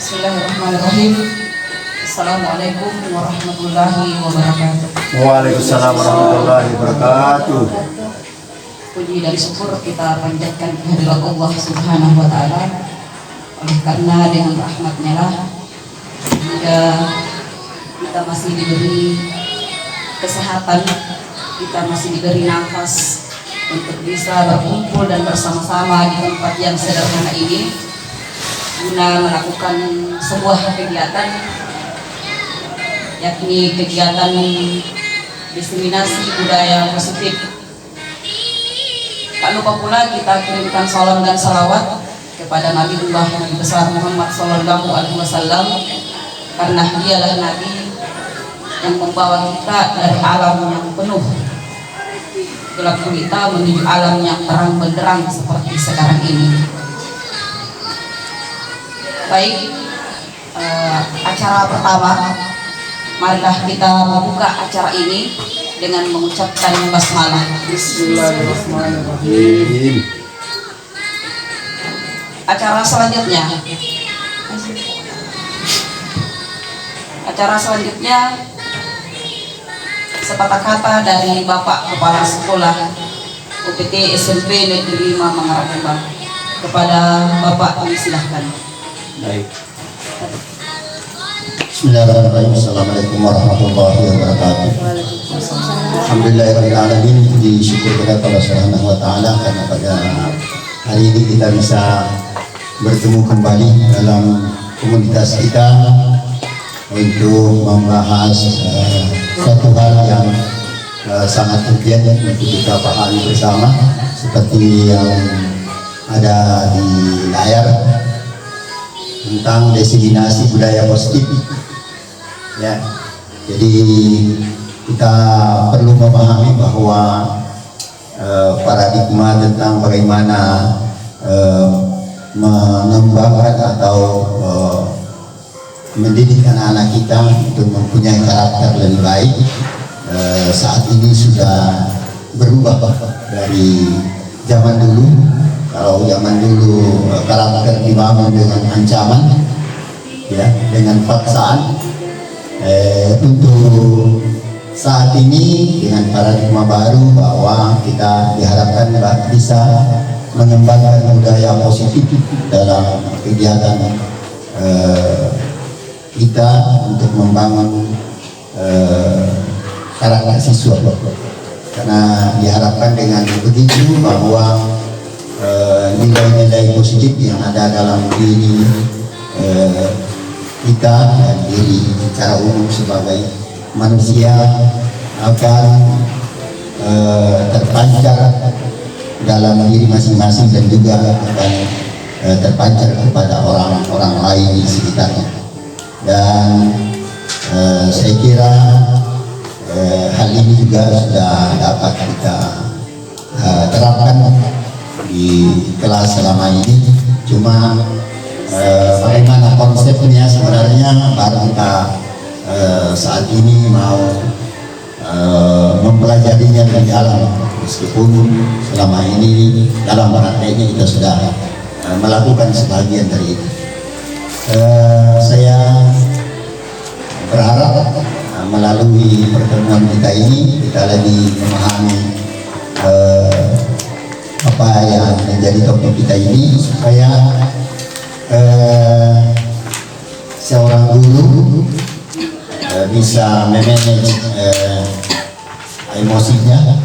Bismillahirrahmanirrahim. Assalamualaikum warahmatullahi wabarakatuh. Waalaikumsalam warahmatullahi wabarakatuh. Puji dan syukur kita panjatkan kehadirat Allah Subhanahu wa Ta'ala, oleh karena dengan rahmat-Nya lah hingga kita masih diberi kesehatan, kita masih diberi nafas untuk bisa berkumpul dan bersama-sama di tempat yang sederhana ini guna melakukan sebuah kegiatan, yakni kegiatan diseminasi budaya positif. Tak lupa pula kita kirimkan salam dan salawat kepada Nabiullah Nabi besar Muhammad Sallallahu Alaihi Wasallam, karena dialah Nabi yang membawa kita dari alam yang penuh gelap gulita menuju alam yang terang benderang seperti sekarang ini. Baik, acara pertama, marilah kita membuka acara ini dengan mengucapkan basmalah. Bismillahirrahmanirrahim. Acara selanjutnya sepatah kata dari Bapak Kepala Sekolah UPT SMP Negeri 5 Mangarapembang. Kepada Bapak disilahkan. Baik. Bismillahirrahmanirrahim. Assalamualaikum warahmatullahi wabarakatuh. Alhamdulillahirrahmanirrahim. Puji syukur kepada Allah Subhanahu wa Ta'ala karena pada hari ini kita bisa bertemu kembali dalam komunitas kita untuk membahas suatu hal yang sangat urgent untuk kita pahami bersama, seperti yang ada di layar tentang diseminasi budaya positif. Ya, jadi kita perlu memahami bahwa paradigma tentang bagaimana mengembangkan atau mendidik anak-anak kita untuk mempunyai karakter lebih baik saat ini sudah berubah dari zaman dulu. Kalau zaman dulu karakter dibangun dengan ancaman, ya, dengan paksaan. Untuk saat ini dengan paradigma baru bahwa kita diharapkan bisa mengembangkan budaya positif dalam kegiatan kita untuk membangun karakter siswa. Karena diharapkan dengan begitu bahwa nilai-nilai positif yang ada dalam diri kita dan diri secara umum sebagai manusia akan terpancar dalam diri masing-masing dan juga akan terpancar kepada orang-orang lain di sekitarnya. Dan saya kira hal ini juga sudah dapat kita terapkan di kelas selama ini. Cuma bagaimana konsepnya sebenarnya baru kita saat ini mau mempelajarinya lebih dalam, meskipun selama ini dalam prakteknya kita sudah melakukan sebagian dari itu. Saya berharap melalui pertemuan kita ini kita lebih memahami apa yang menjadi topik kita ini, supaya seorang guru bisa memanage emosinya,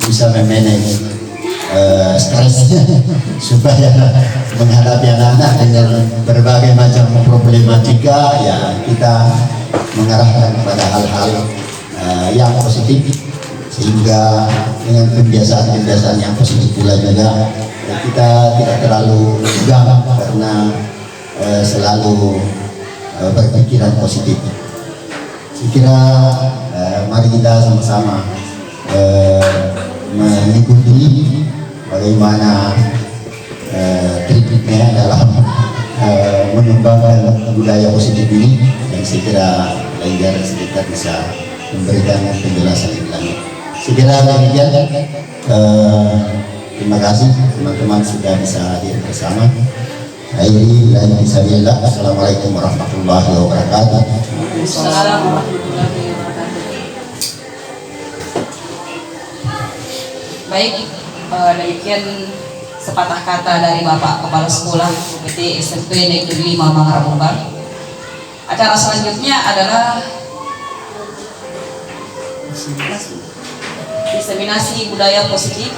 bisa memanage stresnya supaya menghadapi anak-anak dengan berbagai macam problematika. Ya, kita mengarahkan kepada hal-hal yang positif, sehingga dengan kebiasaan-kebiasaan yang positif pula juga kita tidak terlalu tegang karena selalu berpikiran positif. Saya kira mari kita sama-sama mengikuti bagaimana triknya dalam mengembangkan budaya positif ini, yang saya kira Lengger sekitar bisa memberikan penjelasan lebih lanjut. Segera demikian, terima kasih teman-teman sudah bisa hadir bersama. Khairi la bismillah. Assalamualaikum warahmatullahi wabarakatuh. Assalamualaikum warahmatullahi wabarakatuh. Baik, demikian sepatah kata dari Bapak Kepala Sekolah UPT SMP Negeri 5 Mangarabobar. Acara selanjutnya adalah diseminasi budaya positif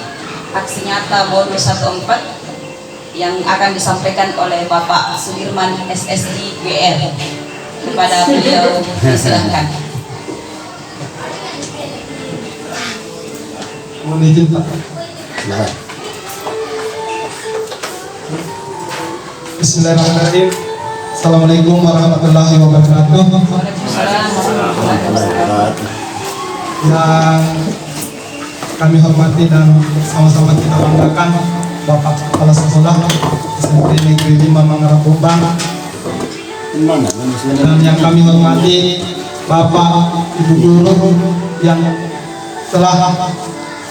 aksi nyata modul 14 yang akan disampaikan oleh Bapak Sudirman SSI WR. Kepada beliau disilahkan. Mohon izin Pak. Bismillahirrahmanirrahim. Assalamualaikum warahmatullahi wabarakatuh. Waalaikumsalam warahmatullahi wabarakatuh. Yang kami hormati dan sama-sama kita banggakan Bapak Kepala Sekolah SMP Negeri 5 Mangarabobar, dan yang kami hormati Bapak Ibu Guru yang telah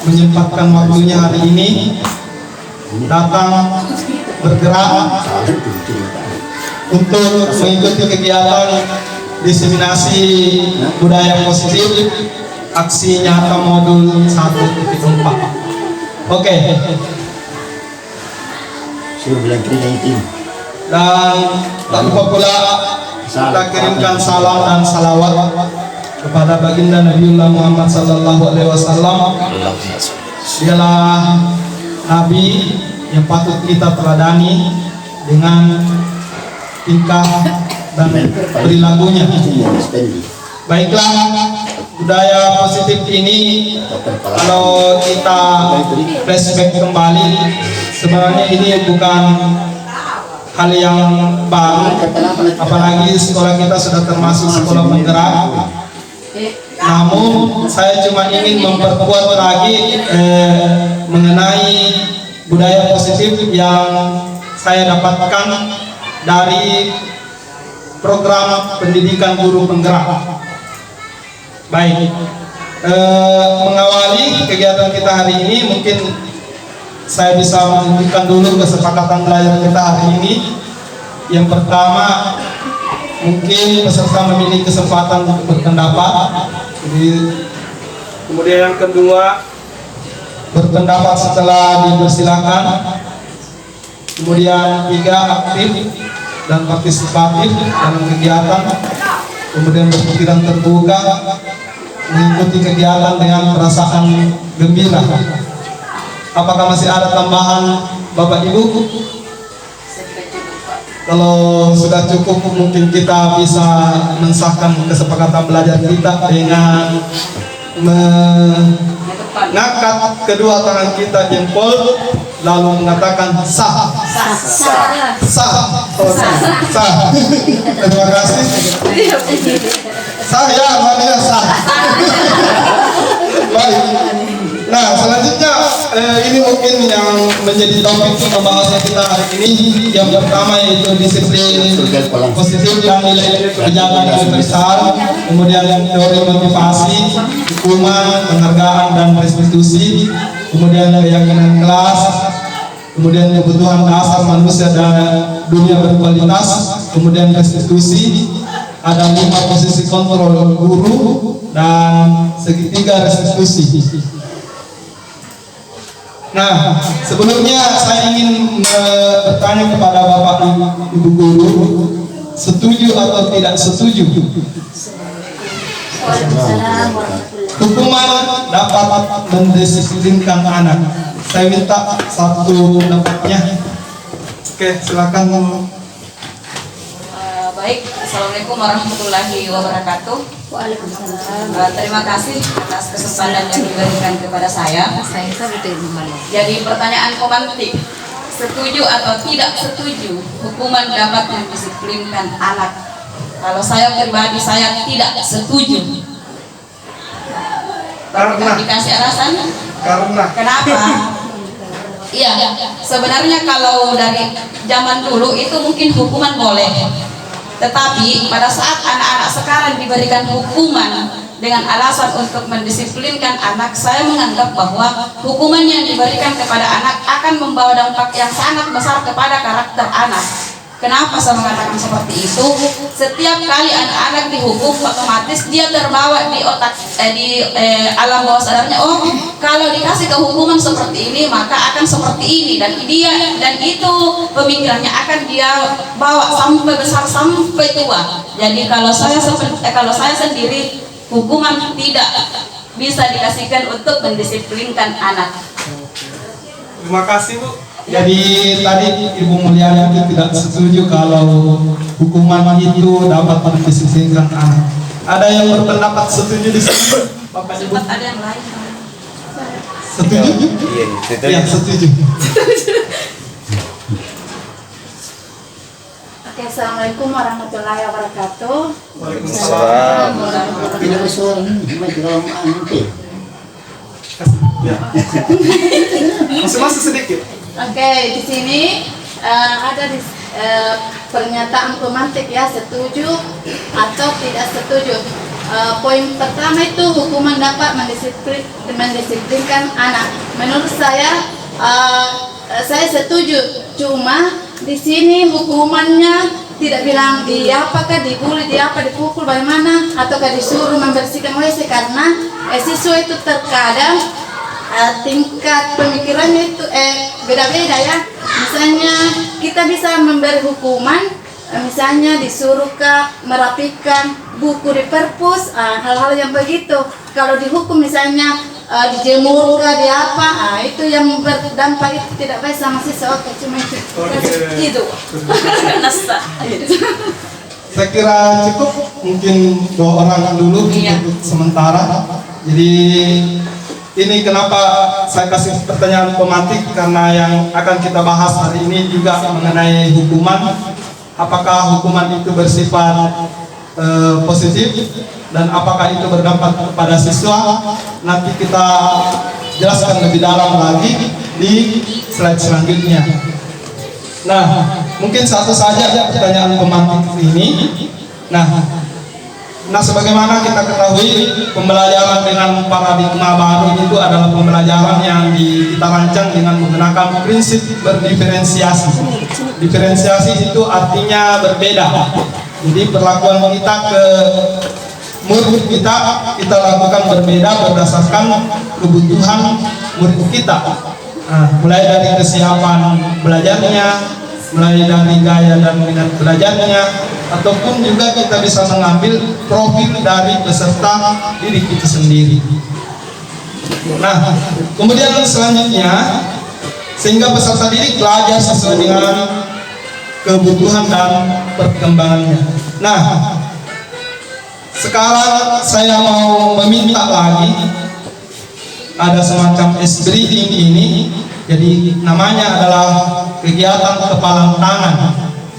menyempatkan waktunya hari ini datang bergerak untuk mengikuti kegiatan diseminasi budaya positif aksi nyata modul 1.4. Oke. Dan tak lupa pula kita kirimkan salam dan salawat kepada baginda Nabiullah Muhammad sallallahu alaihi wasallam. Dialah nabi yang patut kita teladani dengan tingkah dan perilakunya. Baiklah, budaya positif ini kalau kita flashback kembali, sebenarnya ini bukan hal yang baru, apalagi sekolah kita sudah termasuk sekolah penggerak. Namun saya cuma ingin memperkuat lagi mengenai budaya positif yang saya dapatkan dari program pendidikan guru penggerak. Baik, mengawali kegiatan kita hari ini, mungkin saya bisa menunjukkan dulu kesepakatan belajar kita hari ini. Yang pertama, mungkin peserta memiliki kesempatan untuk berpendapat. Kemudian yang kedua, berpendapat setelah dipersilakan. Kemudian tiga, aktif dan partisipatif dalam kegiatan. Kemudian berpikiran terbuka, mengikuti kegiatan dengan perasaan gembira. Apakah masih ada tambahan Bapak Ibu? Kalau sudah cukup, mungkin kita bisa mensahkan kesepakatan belajar kita dengan mengangkat kedua tangan kita jempol, lalu mengatakan sah. Terima kasih. Sah ya, mana sah. Baik. Nah, selanjutnya ini mungkin yang menjadi topik pembahasan kita hari ini. Yang pertama yaitu disiplin positif dan nilai kebijakan yang besar. Kemudian teori motivasi, hukuman, penghargaan dan restitusi. Kemudian keyakinan kelas. Kemudian kebutuhan dasar manusia dan dunia berkualitas. Kemudian restitusi. Ada 5 posisi kontrol guru dan segitiga restitusi. Nah, sebelumnya saya ingin bertanya kepada Bapak Ibu Guru, setuju atau tidak setuju hukuman dapat mendisiplinkan anak? Saya minta satu pendapatnya. Oke, silakan. Baik, Assalamualaikum warahmatullahi wabarakatuh. Waalaikumsalam. Terima kasih atas kesempatan yang diberikan kepada saya. Jadi pertanyaan komantik, setuju atau tidak setuju hukuman dapat mendisiplinkan anak? Kalau saya pribadi, saya tidak setuju. Karena dikasih alasan? Kenapa? Iya, sebenarnya kalau dari zaman dulu itu mungkin hukuman boleh. Tetapi pada saat anak-anak sekarang diberikan hukuman dengan alasan untuk mendisiplinkan anak, saya menganggap bahwa hukuman yang diberikan kepada anak akan membawa dampak yang sangat besar kepada karakter anak. Kenapa saya mengatakan seperti itu? Setiap kali anak-anak dihukum, otomatis dia terbawa di otak, alam bawah sadarnya. Oh, kalau dikasih kehukuman seperti ini, maka akan seperti ini, dan itu pemikirannya akan dia bawa sampai besar sampai tua. Jadi kalau saya sendiri, hukuman tidak bisa dikasihkan untuk mendisiplinkan anak. Terima kasih Bu. Jadi tadi Ibu Mulyani itu tidak setuju kalau hukuman itu dapat mendisiplinkan anak. Ada yang berpendapat setuju di sini? Bapak Ibu? Sempat ada yang lain. Setuju? Iya, setuju. Oke, Assalamualaikum warahmatullahi wabarakatuh. Waalaikumsalam. Tidak bersuara ini, kalau Ya. Masih sedikit. Oke, di sini ada pernyataan pemantik ya, setuju atau tidak setuju. Poin pertama itu hukuman dapat mendisiplinkan anak. Menurut saya setuju. Cuma di sini hukumannya tidak bilang apakah dibully, dipukul, bagaimana, ataukah disuruh membersihkan WC, karena siswa itu terkadang tingkat pemikirannya itu beda-beda ya. Misalnya kita bisa memberi hukuman, misalnya disuruh merapikan buku di perpus, hal-hal yang begitu. Kalau dihukum misalnya dijemur itu yang berdampak itu tidak baik sama siswa. Oke, cuma itu. Saya kira cukup, mungkin 2 orang dulu untuk sementara. Jadi ini kenapa saya kasih pertanyaan pemantik, karena yang akan kita bahas hari ini juga mengenai hukuman. Apakah hukuman itu bersifat positif dan apakah itu berdampak kepada siswa? Nanti kita jelaskan lebih dalam lagi di slide selanjutnya. Nah, mungkin satu saja pertanyaan pemantik ini. Nah, sebagaimana kita ketahui, pembelajaran dengan paradigma baru itu adalah pembelajaran yang kita rancang dengan menggunakan prinsip berdiferensiasi. Diferensiasi itu artinya berbeda. Jadi perlakuan kita ke murid kita lakukan berbeda berdasarkan kebutuhan murid kita. Nah, mulai dari kesiapan belajarnya, mulai dari gaya dan minat belajarnya, ataupun juga kita bisa mengambil profil dari peserta didik itu sendiri. Nah, kemudian selanjutnya, sehingga peserta didik belajar sesuai dengan kebutuhan dan perkembangannya. Nah, sekarang saya mau meminta lagi, ada semacam ice breathing ini. Jadi namanya adalah kegiatan kepalan tangan.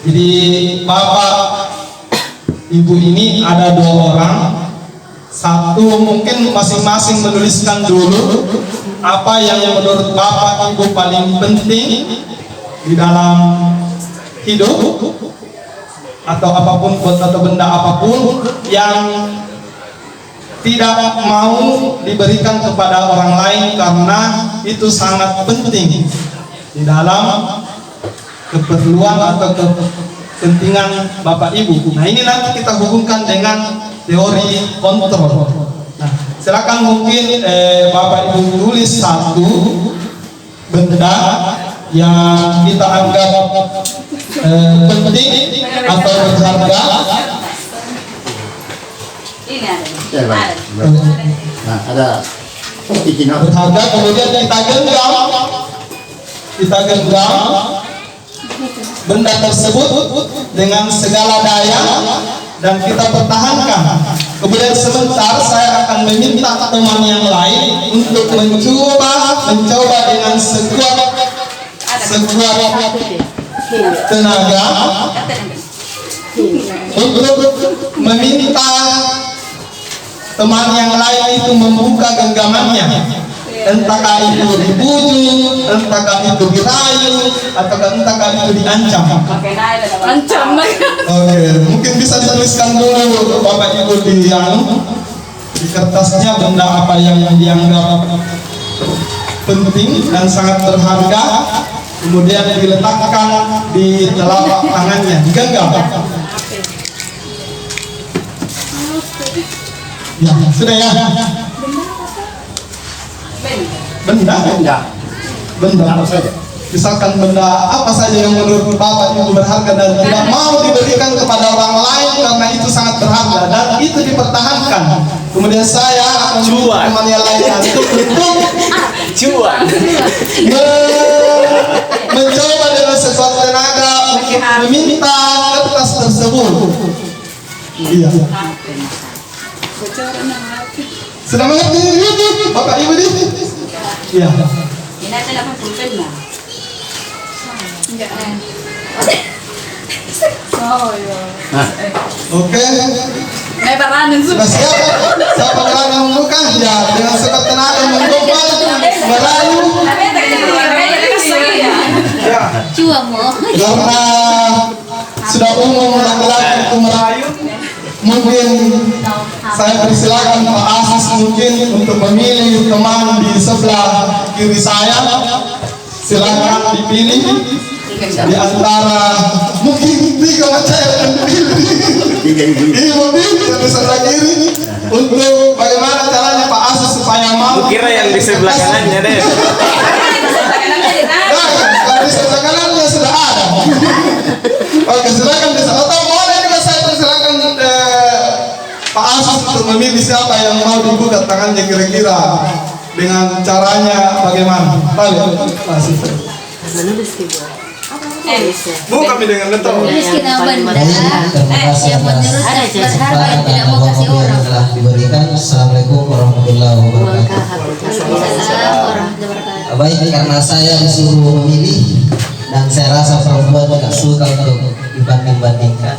Jadi Bapak Ibu ini ada 2 orang. Satu mungkin masing-masing menuliskan dulu apa yang menurut Bapak Ibu paling penting di dalam hidup, atau apapun, atau benda apapun yang tidak mau diberikan kepada orang lain karena itu sangat penting di dalam keperluan atau kepentingan Bapak Ibu. Nah, ini nanti kita hubungkan dengan teori kontrol. Nah, silakan mungkin Bapak Ibu tulis satu benda yang kita anggap penting atau berharga. Ini ada. Nah, ada Berharga, kemudian kita genggam benda tersebut dengan segala daya dan kita pertahankan. Kemudian sebentar saya akan meminta teman yang lain untuk mencoba dengan sekuat tenaga untuk meminta teman yang lain itu membuka genggamannya, entahkah itu dibujuk, entahkah itu dirayu, entahkah itu diancam. Ancam. Oke, mungkin bisa dituliskan dulu Bapak Ibu di kertasnya benda apa yang dianggap penting dan sangat berharga kemudian diletakkan di telapak tangannya, digenggam. Ya, sudah ya. Benda Apa saja? misalkan benda apa saja yang menurut Bapak itu berharga dan tidak mau diberikan kepada orang lain karena itu sangat berharga dan itu dipertahankan. Kemudian saya akan teman yang lainnya untuk mencoba dengan sekuat tenaga meminta kertas tersebut. Iya. Sudah mengerti Bapak Ibu ini? Iya. Ini ada 80 lah. Oke. Sudah siap? Siapa berani membuka? Ya, dengan sekuat tenaga menggobal, merayu. Ya, karena sudah umum laki-laki itu merayu, mungkin saya persilakan Pak Asis mungkin untuk memilih teman di sebelah kiri saya. Silakan dipilih di antara mungkin 3 macam yang dipilih. Ini mobil yang di sebelah kiri untuk bagaimana caranya Pak Asis supaya mau. Kira yang di sebelah kanannya deh. Nah, kalau di sebelah kanannya sudah ada. Oke, silakan di sana. Atau boleh juga saya persilakan Pak Asis untuk memilih siapa yang mau dibuka tangannya kira-kira dengan caranya bagaimana. Balik, Pak Asis. Bu, kami dengan letak. Terima kasih atas kesempatan dan waktu yang telah diberikan. Assalamualaikum warahmatullahi wabarakatuh. Baik, karena saya disuruh memilih dan saya rasa perempuan tidak suka untuk dibanding-bandingkan.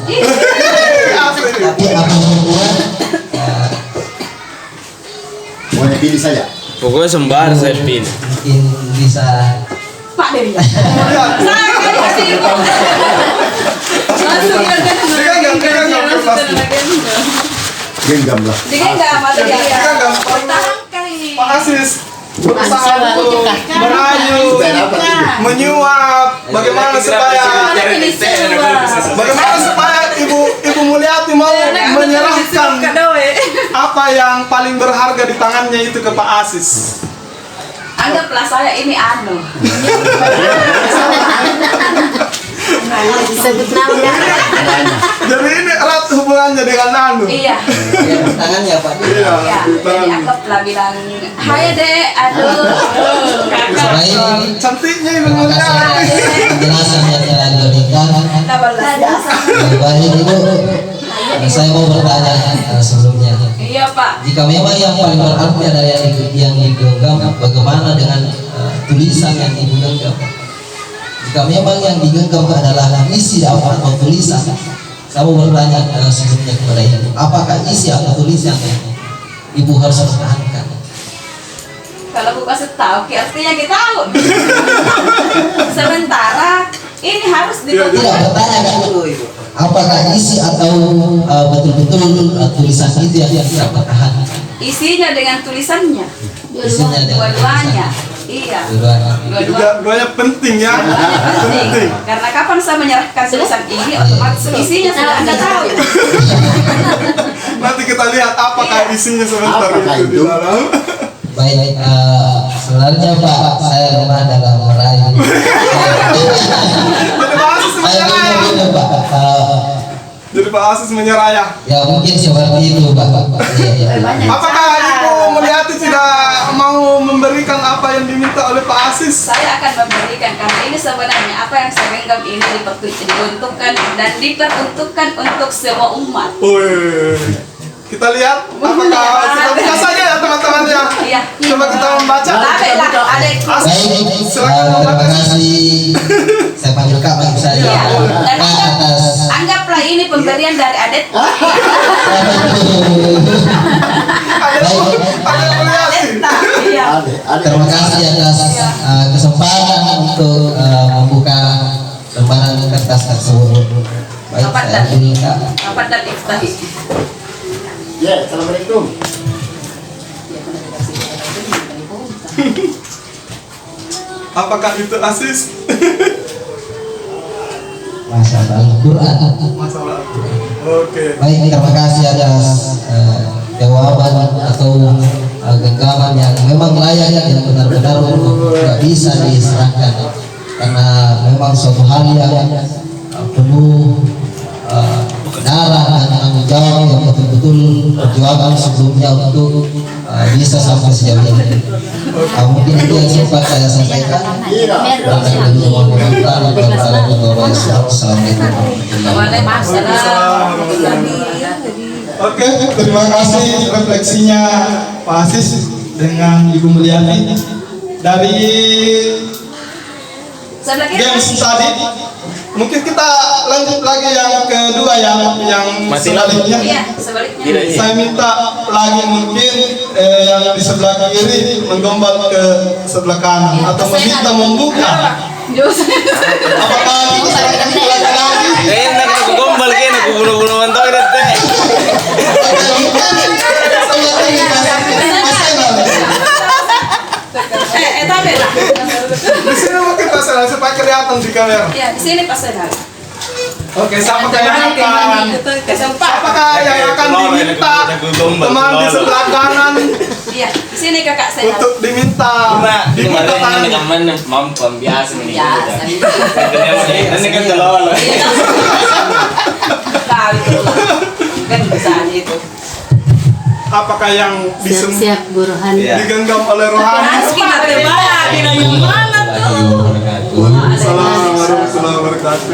Tapi apa yang membuat Mau pilih saja. Pokoknya sembar saya pilih. mungkin bisa Pak Dewi. Saya kasih ibu. Langsung Genggam lah. dengan enggak mati dia. Genggam. Pertahankan ini. Pak Asis berusaha untuk merayu, menyuap, bagaimana supaya Ibu Mulyati mau menyerahkan apa yang paling berharga di tangannya itu ke Pak Asis. Anggaplah saya ini anu. Disebut nama. Jadi ini erat hubungannya dengan anu. Iya. tangannya Pak. Ya, jadi anggaplah bilang, "Hai Dek, aduh." Selain Cantiknya Ibu terima kasih Mulyati. atas penjelasan yang telah diberikan. Baik Ibu, saya mau bertanya sebelumnya. Iya Pak. Jika memang yang paling berarti adalah yang digenggam, bagaimana dengan tulisan yang Ibu genggam? Jika memang yang digenggam adalah isi atau tulisan, saya mau bertanya sebelumnya kepada Ibu, apakah isi atau tulisan yang Ibu harus pertahankan? Kalau aku kasih tahu, artinya kita tahu. Sementara ini harus Tidak bertanya kan dulu Ibu. Apakah isi atau betul-betul tulisan itu yang kita pertahankan? isinya dengan tulisannya. Isinya dengan Dua-duanya. Iya. Dua-duanya. Dua-duanya penting ya. Penting. Karena kapan saya menyerahkan tulisan ini, otomatis isinya sudah Anda tahu. Nanti kita lihat apakah isinya sebentar Apakah itu di itu? dalam. Baik, sebenarnya Pak, saya lemah dalam merayu. Jadi Pak Asis Saya menyerah. begini Pak, Jadi Pak Asis menyerah ya. ya mungkin seperti itu Pak. Iya. Apakah Ibu Mulyati tidak mau memberikan apa yang diminta oleh Pak Asis? Saya akan memberikan karena ini sebenarnya apa yang saya genggam ini diperuntukkan dan diperuntukkan untuk semua umat. Wih. Kita lihat apakah kita buka saja ya teman-teman ya. Iya. Coba kita membaca. Baik lah, adek. Baik, Silakan terima membaca. kasih. Saya panggil Kak bagi saya. Iya. Dan Kak atas. anggaplah ini pemberian dari adet. Ada Mulyati. Iya. Terima kasih atas kesempatan untuk membuka lembaran kertas tersebut. Baik, Kapan saya dan pilih Kak. kapan dan iftahi. Ya, assalamualaikum. Apakah itu Asis? masalah Al-Quran. Masalah. Oke. Baik, terima kasih atas jawaban atau genggaman yang memang layak, yang benar-benar tidak bisa diserahkan, karena memang suatu hal yang penuh darah dan tanggung jawab yang betul-betul perjuangan sebelumnya untuk bisa sampai sejauh ini. Mungkin itu yang sempat saya sampaikan. Oke, terima kasih refleksinya Pak Asis dengan Ibu Mulyani dari games tadi. Mungkin kita lanjut lagi yang kedua yang Masih sebaliknya. Iya, sebaliknya. Tidak, iya. Saya minta lagi mungkin yang di sebelah kiri menggombal ke sebelah kanan atau meminta membuka. Apakah kita lagi? Enak aku gombal kan aku bunuh-bunuh mantau ini teh. Tapi lah. Di sini mungkin pasaran supaya kelihatan di kamera. Ya, di sini pas saya. Oke, apakah yang akan diminta teman di sebelah kanan Iya, di sini kakak saya. untuk diminta Kemarin tangan? mana mampu biasa nih. Biasa. Ini kan telur. Tahu itu lah. Kan bisa itu. Apakah yang Siap-siap buruhan. digenggam oleh rohani? Meski nanti banyak, tidak yang mana tuh. Assalamualaikum warahmatullahi wabarakatuh.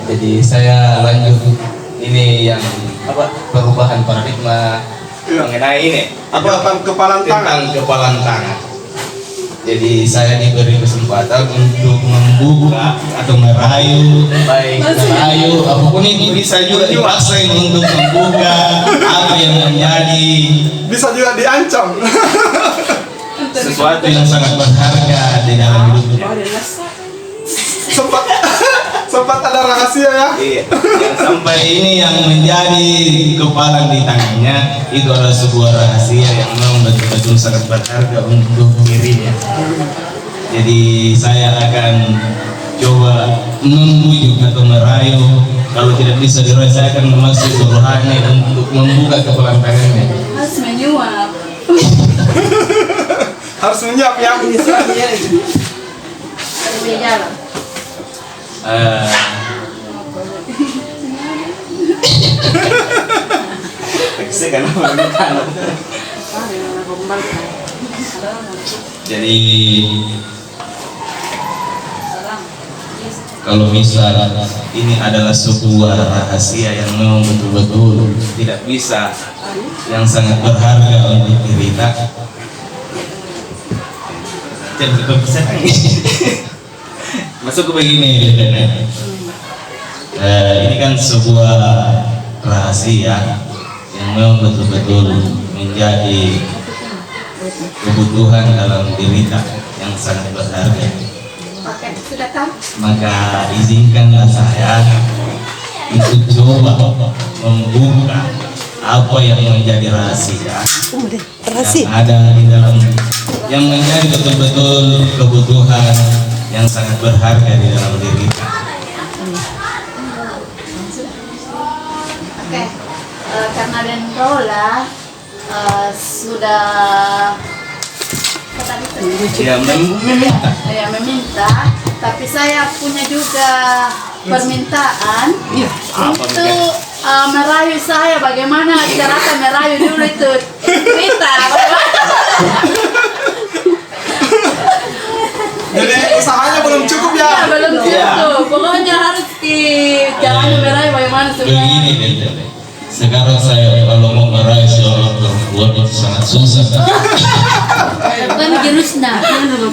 Jadi saya lanjut ini yang perubahan paradigma Mengenai ini Tentang kepalan tangan. tentang kepalan tangan. Jadi saya diberi kesempatan untuk membuka atau merayu, apapun itu bisa juga dipaksain untuk membuka apa yang menjadi Bisa juga diancam. sesuatu yang sangat berharga di dalam hidupnya. sempat ada rahasia ya. Iya. Yang sampai ini yang menjadi kepalang di tangannya itu adalah sebuah rahasia yang memang betul-betul sangat berharga untuk dirinya. Jadi saya akan coba membujuk atau merayu. Kalau tidak bisa dirayu, saya akan memasuk rohani untuk membuka kepalang tangannya. Harus menyuap. Harus menyiap ya. Dari jalan. Jadi kalau misal ini adalah sebuah rahasia yang memang betul-betul tidak bisa, yang sangat berharga untuk cerita. Jadi bisa masuk ke begini, ini kan sebuah rahasia yang memang betul-betul menjadi kebutuhan dalam diri kita yang sangat berharga. Oke, sudah tahu. Maka izinkanlah saya untuk coba membuka apa yang menjadi rahasia yang ada di dalam, yang menjadi betul-betul kebutuhan yang sangat berharga di dalam diri kita. Oke, karena Denrola sudah meminta, tapi saya punya juga permintaan untuk merayu saya. Bagaimana cara merayu dulu itu cerita. Jadi usahanya belum cukup ya. Iya, belum cukup. Pokoknya harus di jalan merayu bagaimana supaya. Begini deh, sekarang saya kalau mau meraih seorang perempuan itu sangat susah. Kan jurusnya.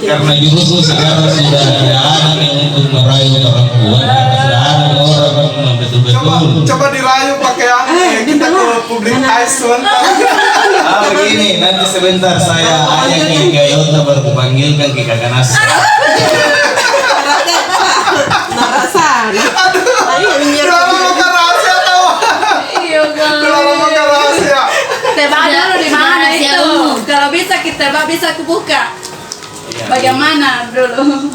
Karena justru sekarang sudah tidak ada yang untuk meraih perempuan, karena sudah ada orang yang betul-betul. Coba dirayu pakai kita ke publik ice sebentar. Begini, nanti sebentar saya ajak ke Gayota baru panggilkan ke Kakak Nas. Kenapa makan rahasia tahu? Iya, Kenapa makan rahasia? tebak dulu di mana itu. Kalau bisa kita bisa kubuka. Bagaimana dulu?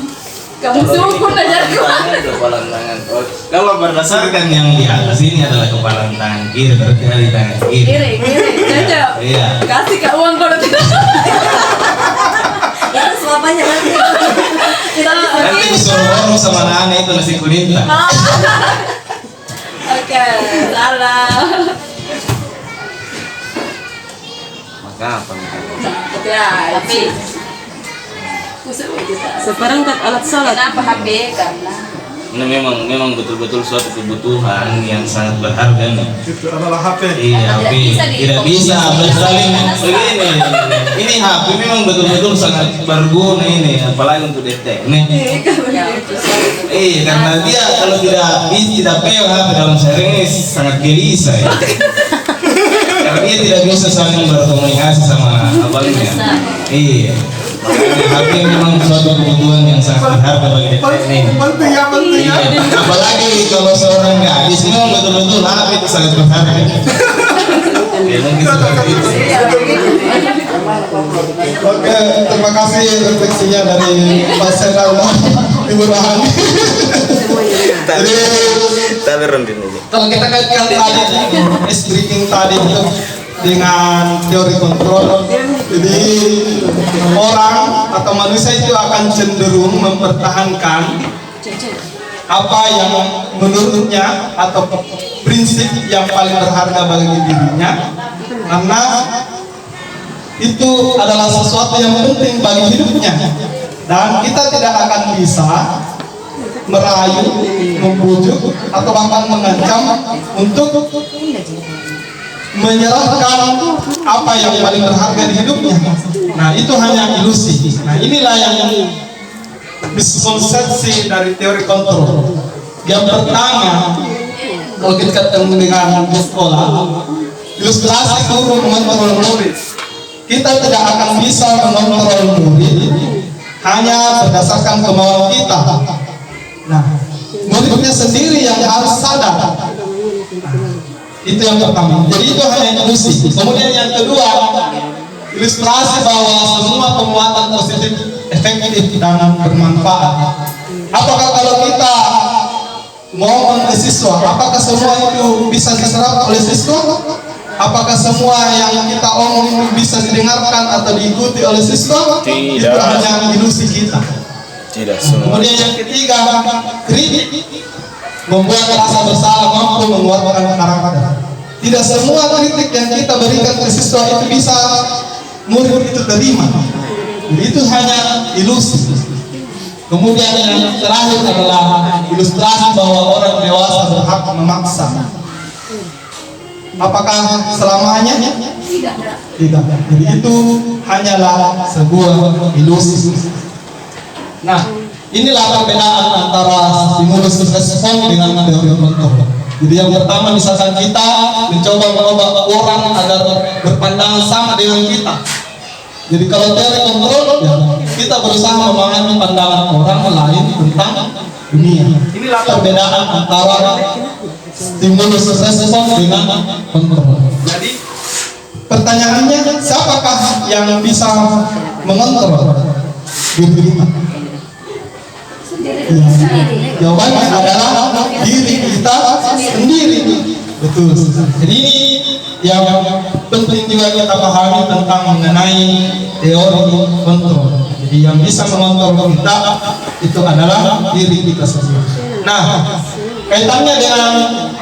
Kamu sukun aja Kepalan tangan. Oh, Kalau berdasarkan yang di atas ini adalah kepalan tangan kiri, berarti dari tangan kiri. kiri. Cocok. Iya. Kasih Kak uang kalau tidak. Itu suapannya nanti. Nanti disuruh ngomong sama anak itu nasi kuninta. Oke, salah. Maka apa nih? Ya, tapi Seperangkat alat sholat. kenapa HP karena Ini memang betul-betul suatu kebutuhan yang sangat berharga nih. Itu adalah HP. Iya, Tidak tapi bisa di- tidak bisa bersaling begini. Ini HP memang betul-betul sangat berguna ini, apalagi untuk detek. Nih. Karena dia kalau tidak pegang HP dalam sharing ini sangat gelisah ya. Karena dia tidak bisa saling berkomunikasi sama abangnya. Iya. Makanya HP memang suatu kebutuhan yang sangat berharga bagi detek ini. Penting ya. Iya, apalagi kalau seorang gadis memang betul-betul HP itu sangat berharga. Ya mungkin seperti itu. Oke, terima kasih refleksinya dari Pak Senal Ibu Rahani. Jadi Tapi rendin ini. kalau kita kaitkan tadi ice breaking tadi itu dengan teori kontrol, jadi orang atau manusia itu akan cenderung mempertahankan apa yang menurutnya atau prinsip yang paling berharga bagi dirinya, karena itu adalah sesuatu yang penting bagi hidupnya, dan kita tidak akan bisa merayu, membujuk, atau bahkan mengancam untuk menyerahkan apa yang paling berharga di hidupnya. Nah, itu hanya ilusi. Nah, inilah yang miskonsepsi dari teori kontrol. Yang pertama, kalau kita ketemu dengan sekolah, ilustrasi guru mengontrol murid. Kita tidak akan bisa mengontrol murid hanya berdasarkan kemauan kita. Nah, muridnya sendiri yang harus sadar. Itu yang pertama. Jadi itu hanya ilusi. Kemudian yang kedua, ilustrasi bahwa semua penguatan positif efektif dan bermanfaat. Apakah kalau kita ngomong ke siswa, apakah semua itu bisa diserap oleh siswa? Apakah semua yang kita omong itu bisa didengarkan atau diikuti oleh siswa? Tidak. Itu hanya ilusi kita. Tidak semua. Kemudian yang ketiga, kritik membuat rasa bersalah, mampu menguatkan karakter. Tidak semua kritik yang kita berikan ke siswa itu bisa murid itu terima. Itu hanya ilusi. Kemudian yang terakhir adalah ilustrasi bahwa orang dewasa berhak memaksa. Apakah selamanya? Tidak. Jadi itu hanyalah sebuah ilusi. Nah, inilah perbedaan antara stimulus respon dengan teori kontrol. Jadi yang pertama, misalkan kita mencoba mengubah orang agar berpandangan sama dengan kita. Jadi kalau teori kontrol, ya, kita berusaha memahami pandangan orang lain tentang dunia. Inilah perbedaan antara stimulus respon dengan kontrol. Jadi pertanyaannya, siapakah yang bisa mengontrol diri kita? Jawabannya adalah diri kita sendiri. Betul. Jadi ini yang penting juga kita pahami tentang mengenai teori kontrol. Jadi yang bisa mengontrol kita itu adalah diri kita sendiri. Nah, kaitannya dengan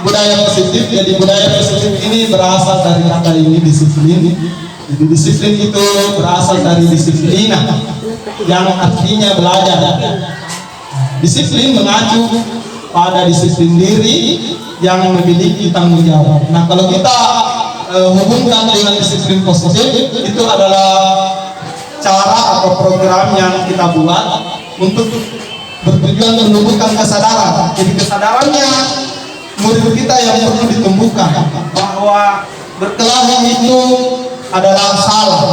budaya positif. Jadi budaya positif ini berasal dari kata ini disiplin. Jadi disiplin itu berasal dari disiplina yang artinya belajar. Disiplin mengacu pada disiplin diri yang memiliki tanggung jawab. Nah, kalau kita hubungkan dengan disiplin positif, itu adalah cara atau program yang kita buat untuk bertujuan menumbuhkan kesadaran. Jadi kesadarannya murid kita yang perlu ditumbuhkan bahwa berkelahi itu adalah salah,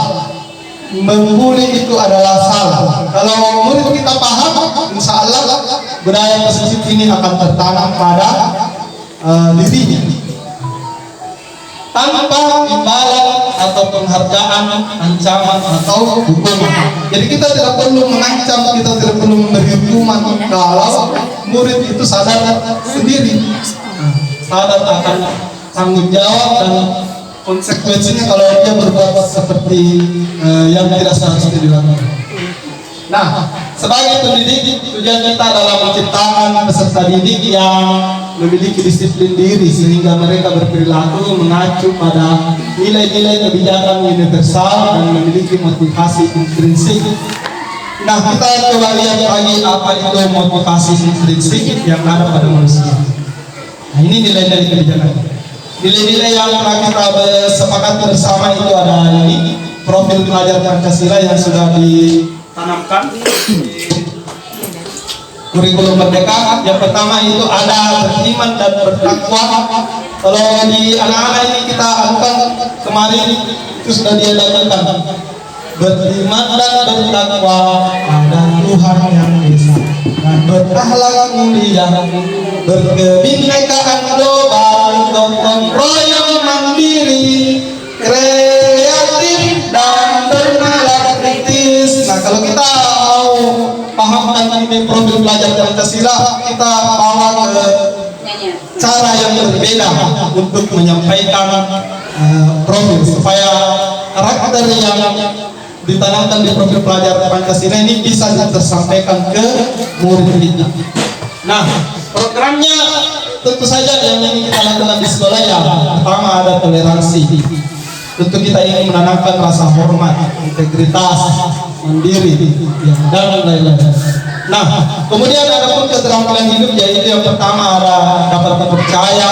membuli itu adalah salah. Kalau murid kita paham, insya Allah budaya positif ini akan tertanam pada dirinya. tanpa imbalan atau penghargaan, ancaman atau hukuman. Jadi kita tidak perlu mengancam, kita tidak perlu memberi hukuman kalau murid itu sadar sendiri, sadar akan tanggung jawab dan konsekuensinya kalau dia berbuat seperti yang tidak seharusnya dilakukan. Nah, sebagai pendidik, tujuan kita adalah menciptakan peserta didik yang memiliki disiplin diri sehingga mereka berperilaku mengacu pada nilai-nilai kebijakan universal dan memiliki motivasi intrinsik. Nah, kita coba lihat lagi apa itu motivasi intrinsik yang ada pada manusia. Nah, ini nilai-nilai kebijakan. Nilai-nilai yang telah kita sepakati bersama itu ada ini profil pelajar Pancasila yang sudah ditanamkan di kurikulum Merdeka. Yang pertama itu ada beriman dan bertakwa. Kalau di anak-anak ini kita anukan kemarin itu sudah diadakan beriman dan bertakwa pada Tuhan yang Esa dan berakhlak mulia, berkebinekaan global, gotong royong mandiri, kreatif dan bernalar kritis. Nah, kalau kita mau pahamkan ini profil pelajar Pancasila, kita bawa ke cara yang berbeda untuk menyampaikan profil supaya karakter yang ditanamkan di profil pelajar Pancasila ini bisa tersampaikan ke murid kita. Nah, programnya tentu saja yang ingin kita lakukan di sekolah ya, pertama ada toleransi. Tentu kita ingin menanamkan rasa hormat, integritas, mandiri, dan lain-lain. Nah, kemudian ada pun keterampilan hidup, yaitu yang pertama ada dapat percaya,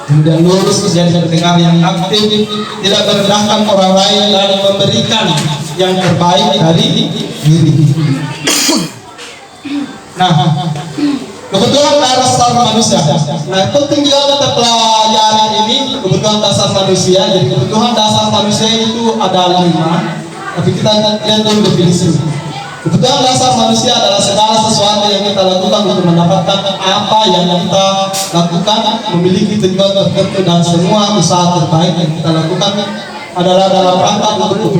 kemudian lurus menjadi pendengar yang aktif, tidak merendahkan orang lain dan memberikan yang terbaik dari diri. Nah, kebutuhan dasar manusia. Nah, penting juga kita pelajari ini kebutuhan dasar manusia. Jadi kebutuhan dasar manusia itu ada 5, tapi kita lihat dulu definisi. Kebutuhan dasar manusia adalah segala sesuatu yang kita lakukan untuk mendapatkan apa yang kita lakukan, memiliki tujuan tertentu, dan semua usaha terbaik yang kita lakukan adalah dalam rangka untuk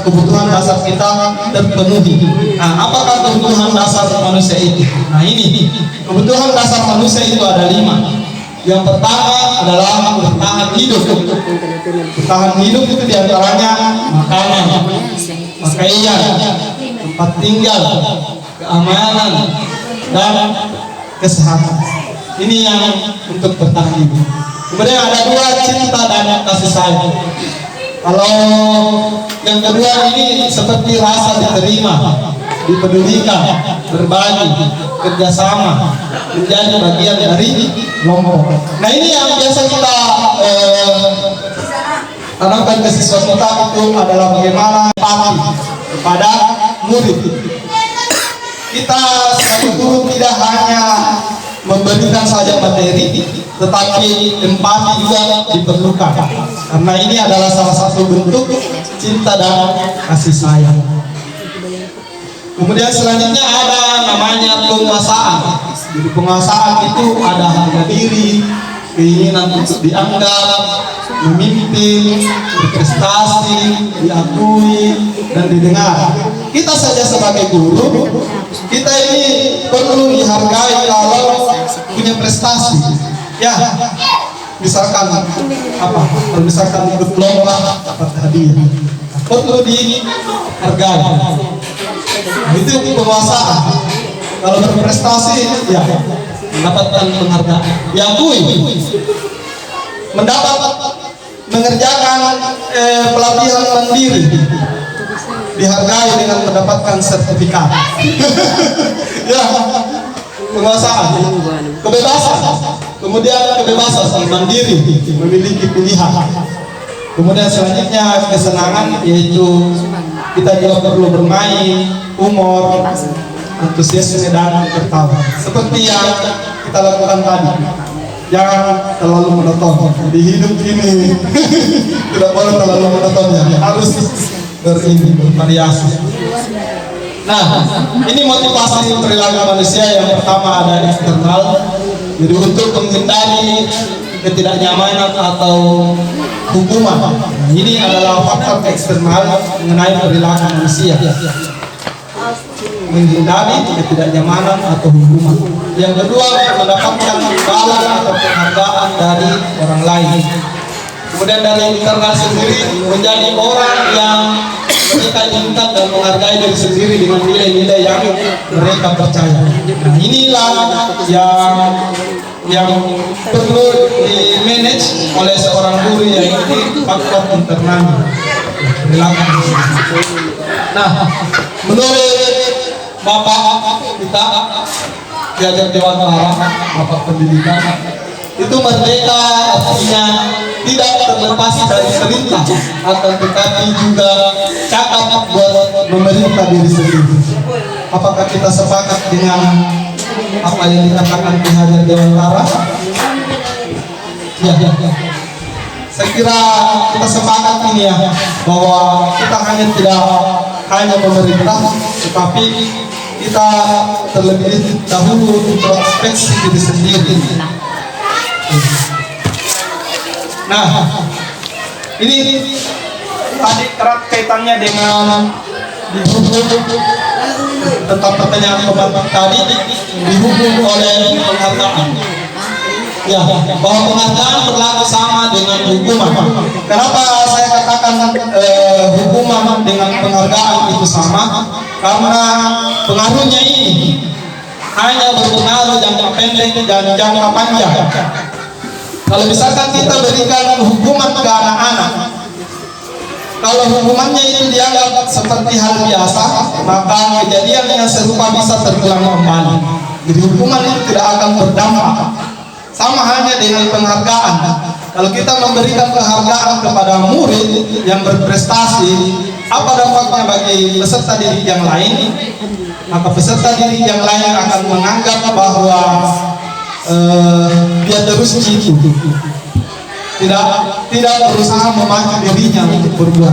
kebutuhan dasar kita terpenuhi. Nah, apakah kebutuhan dasar manusia itu? Nah, ini kebutuhan dasar manusia itu ada 5. Yang pertama adalah bertahan hidup. Bertahan hidup itu diantaranya makanan, pakaian, tempat tinggal, keamanan, dan kesehatan. Ini yang untuk bertahan hidup. Kemudian ada 2, cinta dan kasih sayang. Kalau yang kedua ini seperti rasa diterima, dipedulikan, berbagi, kerjasama, menjadi bagian dari kelompok. Nah, ini yang biasa kita tanamkan ke siswa kita itu adalah bagaimana empati kepada murid. Kita sebagai guru tidak hanya memberikan saja materi, tetapi empati juga diperlukan, karena ini adalah salah satu bentuk cinta dan kasih sayang. Kemudian selanjutnya ada namanya penguasaan. Jadi penguasaan itu ada harga diri, keinginan untuk dianggap, memimpin, berprestasi, diakui, dan didengar. Kita saja sebagai guru, kita ini perlu dihargai kalau punya prestasi. Ya, misalkan apa? Kalau misalkan ikut lomba dapat hadiah, perlu dihargai. Itu penguasaan. Kalau berprestasi, ya mendapatkan penghargaan, diakui, mengerjakan pelatihan mandiri, dihargai dengan mendapatkan sertifikat. Ya, penguasaan, kebebasan. Kemudian kebebasan mandiri, memiliki pilihan. Kemudian selanjutnya kesenangan, yaitu kita juga perlu bermain, humor, antusiasme, dan tertawa. Seperti yang kita lakukan tadi. Jangan terlalu monoton. Di hidup ini tidak boleh terlalu monoton, ya. Harus bervariasi. Nah, ini motivasi perilaku manusia. Yang pertama ada eksternal. Jadi untuk menghindari ketidaknyamanan atau hukuman. Nah, ini adalah faktor eksternal mengenai perilaku manusia, menghindari ketidaknyamanan atau hukuman. Yang kedua, mendapatkan imbalan atau penghargaan dari orang lain. Kemudian dari internal sendiri menjadi orang yang mereka inginkan dan menghargai diri sendiri dengan nilai-nilai yang mereka percaya. Nah, inilah yang perlu di manage oleh seorang guru, yaitu faktor internal perilaku. Nah, menurut Bapak kita diajar Dewan Arah, Bapak Pendidikan, itu merdeka artinya tidak terlepas dari perintah, akan tetapi juga cakap buat memerintah diri sendiri. Apakah kita sepakat dengan apa yang dikatakan di Hajar Dewantara? Ya. Saya kira kita sepakat ini ya, bahwa kita tidak hanya memerintah, tetapi kita terlebih dahulu introspeksi diri sendiri. Nah, ini tadi erat kaitannya dengan tentang pertanyaan pembantu tadi, dihubung oleh penghargaan. Ya, bahwa penghargaan berlaku sama dengan hukuman. Kenapa saya katakan hukuman dengan penghargaan itu sama? Karena pengaruhnya ini hanya berpengaruh jangka pendek dan jangka panjang. Kalau misalkan kita berikan hukuman ke anak-anak, kalau hukumannya itu dianggap seperti hal biasa, maka kejadian yang serupa bisa terulang kembali. Jadi hukuman itu tidak akan berdampak. Sama hanya dengan penghargaan. Kalau kita memberikan penghargaan kepada murid yang berprestasi, apa dampaknya bagi peserta didik yang lain? Maka peserta didik yang lain akan menganggap bahwa dia terus gitu, tidak berusaha memacu dirinya untuk berbuat.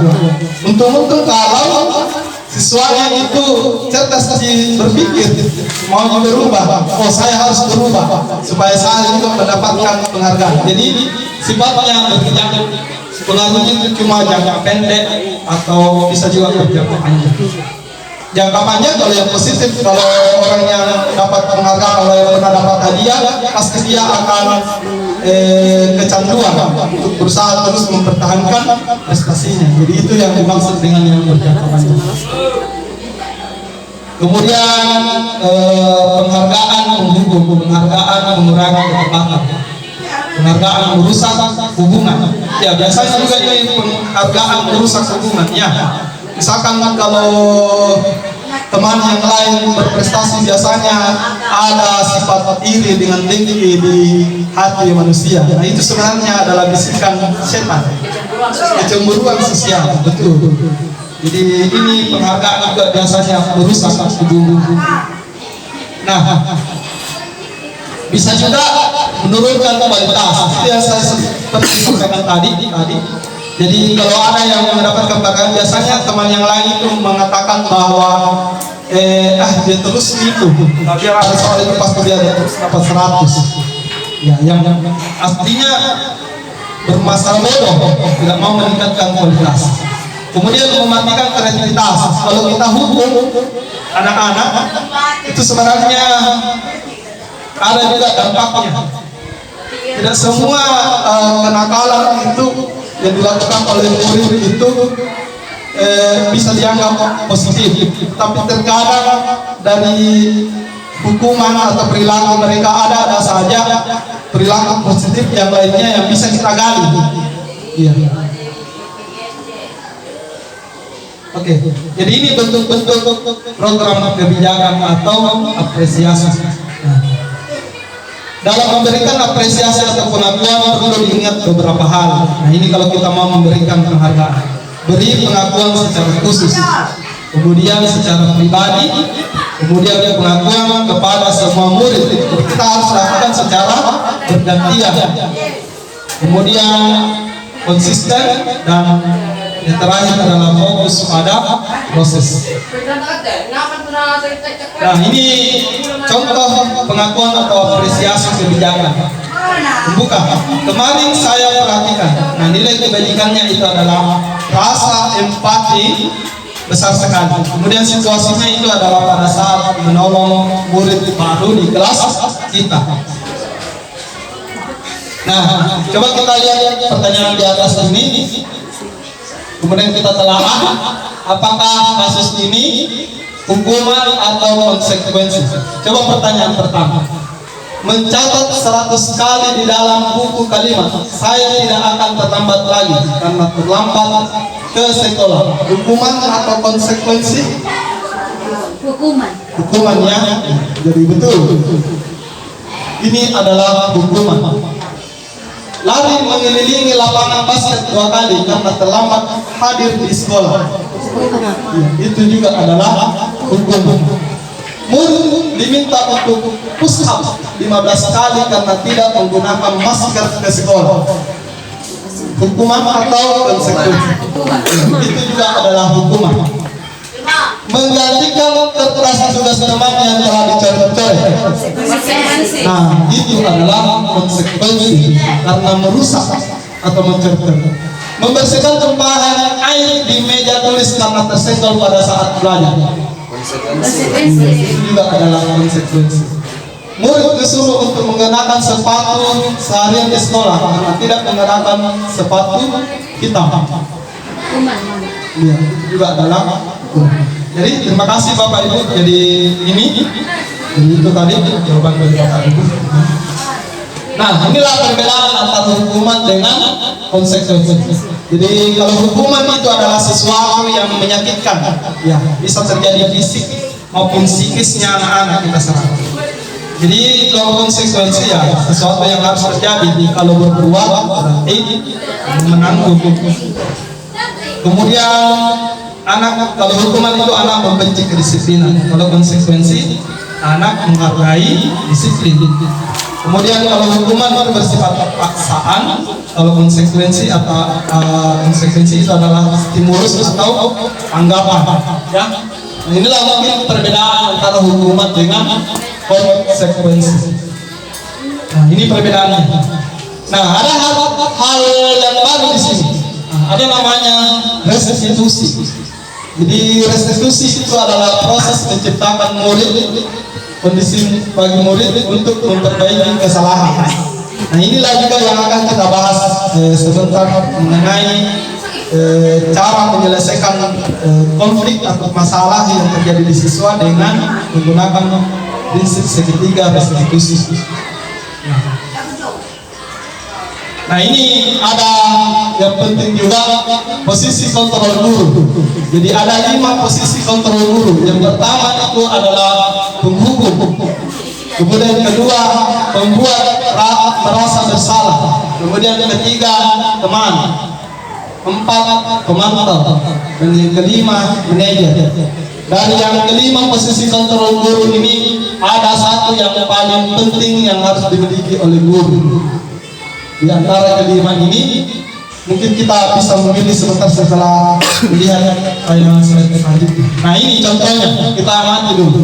Untung kalau siswanya itu cerdas berpikir, mau berubah, oh saya harus berubah supaya saya juga mendapatkan penghargaan. Jadi sifatnya berkejangan, pengaruhnya itu cuma jangka pendek atau bisa juga jangka panjang. Jangka panjang kalau yang positif, kalau orang yang dapat penghargaan, kalau yang pernah dapat hadiah, pasti dia akan kecanduan untuk berusaha terus mempertahankan prestasinya. Jadi itu yang dimaksud dengan yang berjangka panjang. Kemudian penghargaan menghukum, penghargaan mengurangi ketepatan, penghargaan merusak hubungan. Ya biasanya juga ini penghargaan merusak hubungan. Ya. Misalkan kalau teman yang lain berprestasi, biasanya ada sifat iri dengan tinggi di hati manusia. Nah itu sebenarnya adalah bisikan setan, kecemburuan sosial. Betul. Jadi ini penghargaan juga biasanya merusak hubungan. Nah, bisa juga menurunkan kualitas. Itu yang saya seperti sampaikan tadi. Jadi kalau ada yang mendapatkan penghargaan, biasanya teman yang lain itu mengatakan bahwa dia terus itu, tapi ada soal itu pasti dia terus dapat 100. Ya, yang artinya bermasalah bodoh, tidak mau meningkatkan kualitas. Kemudian mematikan kreativitas. Kalau kita hukum anak-anak, itu sebenarnya ada juga dampaknya. Tidak semua kenakalan itu yang dilakukan oleh murid itu bisa dianggap positif, tapi terkadang dari hukuman atau perilaku mereka ada saja perilaku positif yang lainnya yang bisa kita gali. Iya. Oke. Jadi ini bentuk-bentuk program kebijakan atau apresiasi. Dalam memberikan apresiasi atau pengakuan perlu diingat beberapa hal. Nah ini kalau kita mau memberikan penghargaan, beri pengakuan secara khusus, kemudian secara pribadi, kemudian pengakuan kepada semua murid. Jadi kita harus lakukan secara bergantian, kemudian konsisten, dan yang terakhir adalah fokus pada proses. Nah ini contoh pengakuan atau apresiasi kebijakan. Membuka. Kemarin saya perhatikan. Nah, nilai kebajikannya itu adalah rasa empati besar sekali. Kemudian situasinya itu adalah pada saat menolong murid baru di kelas kita. Nah, coba kita lihat pertanyaan di atas ini. Kemudian kita telaah apakah kasus ini hukuman atau konsekuensi. Coba pertanyaan pertama. Mencatat 100 kali di dalam buku kalimat, saya tidak akan terlambat lagi karena terlambat ke sekolah. Hukuman atau konsekuensi? Hukuman. Hukuman ya. Jadi betul. Ini adalah hukuman. Lari mengelilingi lapangan basket 2 kali karena terlambat hadir di sekolah. Ya, itu juga adalah hukuman. Murid diminta untuk push up 15 kali karena tidak menggunakan masker ke sekolah. Hukuman atau konsekuensi? Itu juga adalah hukuman. Menggantikan kertas tugas teman yang telah dicoret-coret. Nah, itu adalah konsekuensi karena merusak atau mencoret. Membersihkan tumpahan air di meja tulis karena tersenggol pada saat belajar. Itu juga adalah konsekuensi. Murid disuruh untuk mengenakan sepatu seharian di sekolah karena tidak mengenakan sepatu hitam. Iya, itu juga adalah hukuman. Jadi terima kasih Bapak Ibu. Jadi itu tadi jawaban dari Bapak Ibu. Nah, inilah perbedaan antara hukuman dengan konsekuensi. Jadi kalau hukuman itu adalah sesuatu yang menyakitkan, ya bisa terjadi fisik maupun psikisnya anak-anak kita serang. Jadi kalau konsekuensi ya sesuatu yang harus terjadi. Kalau berbuat berarti menanggung. Kemudian anak, kalau hukuman itu anak membenci kedisiplinan. Kalau konsekuensi anak menghargai disiplin. Kemudian kalau hukuman itu bersifat paksaan, kalau konsekuensi atau konsekuensi itu adalah stimulus atau anggapan. Ya, nah, inilah mungkin perbedaan antara hukuman dengan konsekuensi. Nah, ini perbedaannya. Nah, ada hal yang baru di sini. Nah, ada namanya restitusi. Jadi restitusi itu adalah proses menciptakan murid, kondisi bagi murid untuk memperbaiki kesalahan. Nah, inilah juga yang akan kita bahas sebentar mengenai cara menyelesaikan konflik atau masalah yang terjadi di siswa dengan menggunakan prinsip segitiga restitusi. Nah, ini ada yang penting juga, posisi kontrol guru. Jadi ada 5 posisi kontrol guru. Yang pertama itu adalah penghukum. Kemudian kedua, pembuat merasa bersalah. Kemudian yang ketiga, teman. 4, pemantau. Dan yang kelima, manajer. Dari yang kelima posisi kontrol guru ini ada satu yang paling penting yang harus dimiliki oleh guru. Di antara kelima ini mungkin kita bisa memilih sebentar setelah melihat tayangan selanjutnya. Nah, ini contohnya, kita amati dulu.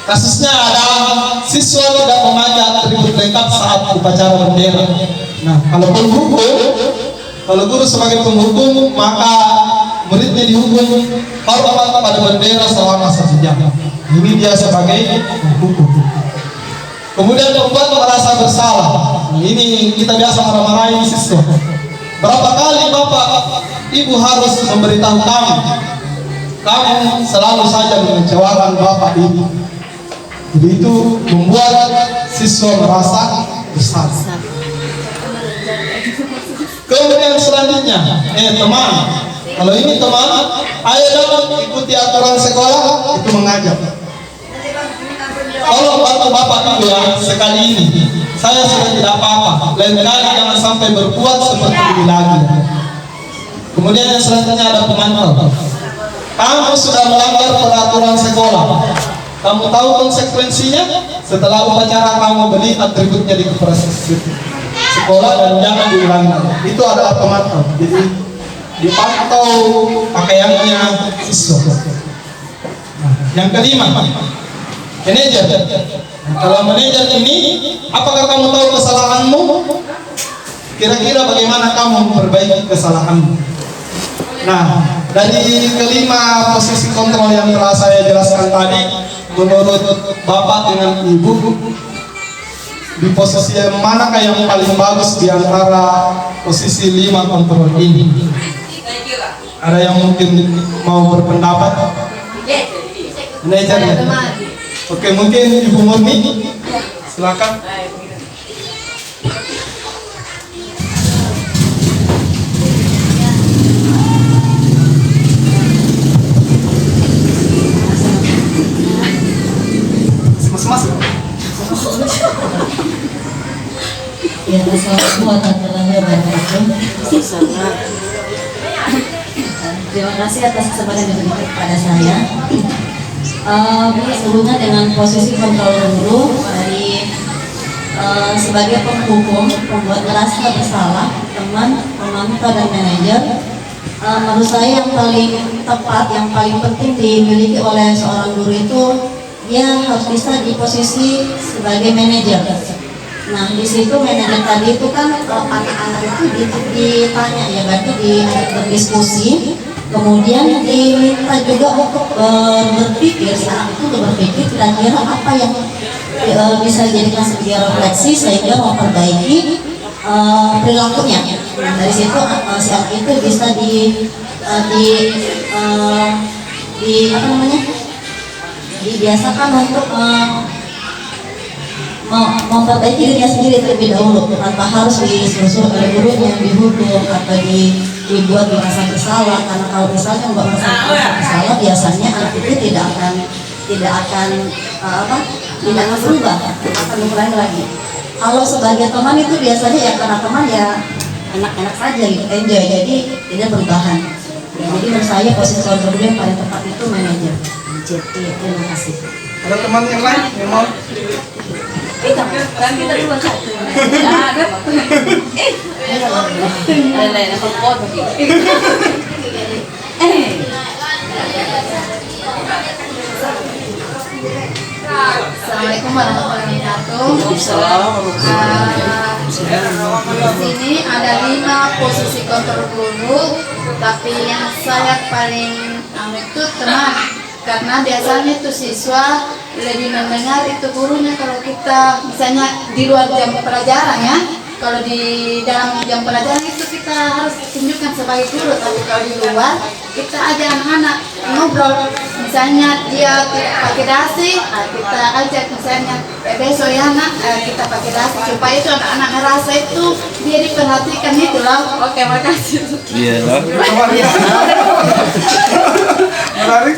Kasusnya ada siswa tidak memakai atribut lengkap saat upacara bendera. Nah, kalau guru sebagai penghukum, maka muridnya dihukum hormat pada bendera selama 1 jam. Ini dia sebagai penghukum. Kemudian pembuat merasa bersalah. Nah, ini kita biasa marah-marahin siswa. Berapa kali Bapak Ibu harus memberitahu kami? Kamu selalu saja mengecewakan Bapak Ibu. Jadi itu membuat siswa merasa bersalah. Kemudian selanjutnya, teman. Kalau ini teman, ayo dong ikuti aturan sekolah, itu mengajak. Tolong bantu Bapak Ibu ya, sekali ini saya sudah tidak apa-apa. Lain kali jangan sampai berbuat seperti ini lagi. Kemudian yang selanjutnya ada pemantau. Kamu sudah melanggar peraturan sekolah. Kamu tahu konsekuensinya? Setelah upacara kamu beli atributnya di kepres sekolah dan jangan diulangi. Itu adalah pemantau. Jadi dipantau pakaiannya siswa. Nah, yang kelima, manajer. Kalau manajer ini, apakah kamu tahu kesalahan kira-kira bagaimana kamu memperbaiki kesalahanmu. Nah, dari kelima posisi kontrol yang telah saya jelaskan tadi, menurut Bapak dengan Ibu, di posisi yang manakah yang paling bagus di antara posisi 5 kontrol ini? Ada yang mungkin mau berpendapat? Manajer ya? Oke, mungkin Ibu Murni, silakan. Mas. Ya, assalamualaikum warahmatullahi wabarakatuh. Terima kasih atas kesempatan yang diberikan kepada saya. Sehubungan dengan posisi kontrol guru dari sebagai penghukum, pembuat merasa bersalah, teman, pemantau dan manajer, menurut saya yang paling tepat, yang paling penting dimiliki oleh seorang guru itu dia harus bisa di posisi sebagai manajer. Nah, di situ manajer tadi itu kan anak-anak itu ditanya ya, berarti diajak berdiskusi, kemudian diminta juga untuk berpikir, anak itu berpikir kira-kira apa yang bisa dijadikan sebagai refleksi sehingga memperbaiki perilakunya. Nah, dari situ si anak itu bisa dibiasakan untuk memperbaiki dirinya sendiri terlebih dahulu tanpa harus disuruh oleh gurunya, dihukum atau dibuat merasa bersalah. Karena kalau misalnya membuat merasa bersalah, biasanya anak itu tidak akan berubah, akan mengulangi lagi. Kalau sebagai teman itu biasanya ya karena teman ya enak-enak saja gitu, enjoy, jadi tidak perubahan. Ya, jadi menurut saya posisi kontrol yang paling tepat itu manajer. Terima kasih. Ada teman yang lain yang mau? Kan kita dua satu. Ada. Lain apa pot begitu. Assalamualaikum warahmatullahi wabarakatuh. Di sini ada 5 posisi kontrol guru, tapi yang saya paling itu teman, karena biasanya itu siswa lebih mendengar itu gurunya kalau kita misalnya di luar jam pelajaran ya. Kalau di dalam jam pelajaran itu kita harus tunjukkan sebagai guru, tapi kalau di luar kita aja anak-anak ngobrol, misalnya dia pakai dasi, kita ajak misalnya besok ya nak kita pakai dasi, supaya itu anak-anak ngerasa itu dia diperhatikan itu loh. Oke, makasih. Iya loh. Menarik.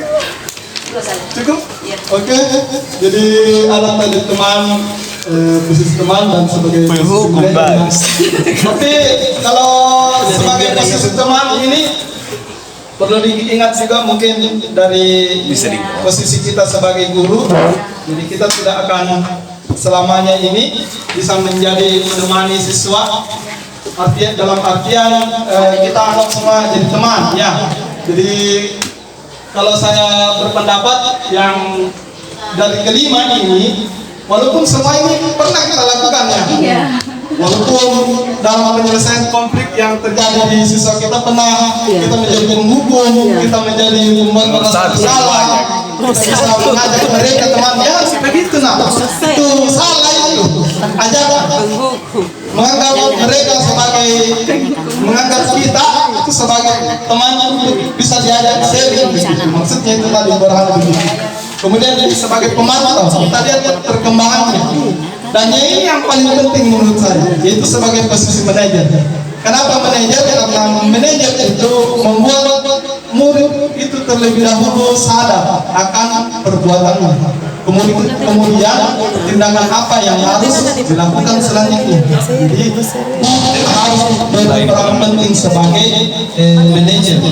Cukup? Oke. Jadi alat tadi teman, posisi teman dan sebagai penghukum bagus. Tapi kalau sebagai posisi teman ini perlu diingat juga mungkin dari posisi kita sebagai guru. Jadi kita tidak akan selamanya ini bisa menjadi menemani siswa. Dalam artian kita anggap semua jadi teman ya. Jadi kalau saya berpendapat yang dari kelima ini, walaupun semua ini pernah kita lakukan ya, walaupun dalam penyelesaian konflik yang terjadi di siswa kita pernah kita menjadi penghukum, kita menjadi pembuat merasa bersalah, kita bisa mengajak mereka teman ya begitu nah, itu salah itu, ajak menganggap mereka sebagai menganggap kita itu sebagai teman bisa diajak sharing, maksudnya itu tadi berharap begitu. Kemudian sebagai pemantau kita lihat perkembangannya, dan ini yang paling penting menurut saya, yaitu sebagai posisi manajer. Kenapa manajer? Karena manajer itu membuat murid itu terlebih dahulu sadar akan perbuatannya. Kemudian tindakan apa yang harus dilakukan selanjutnya. Jadi harus berperan penting sebagai manajer.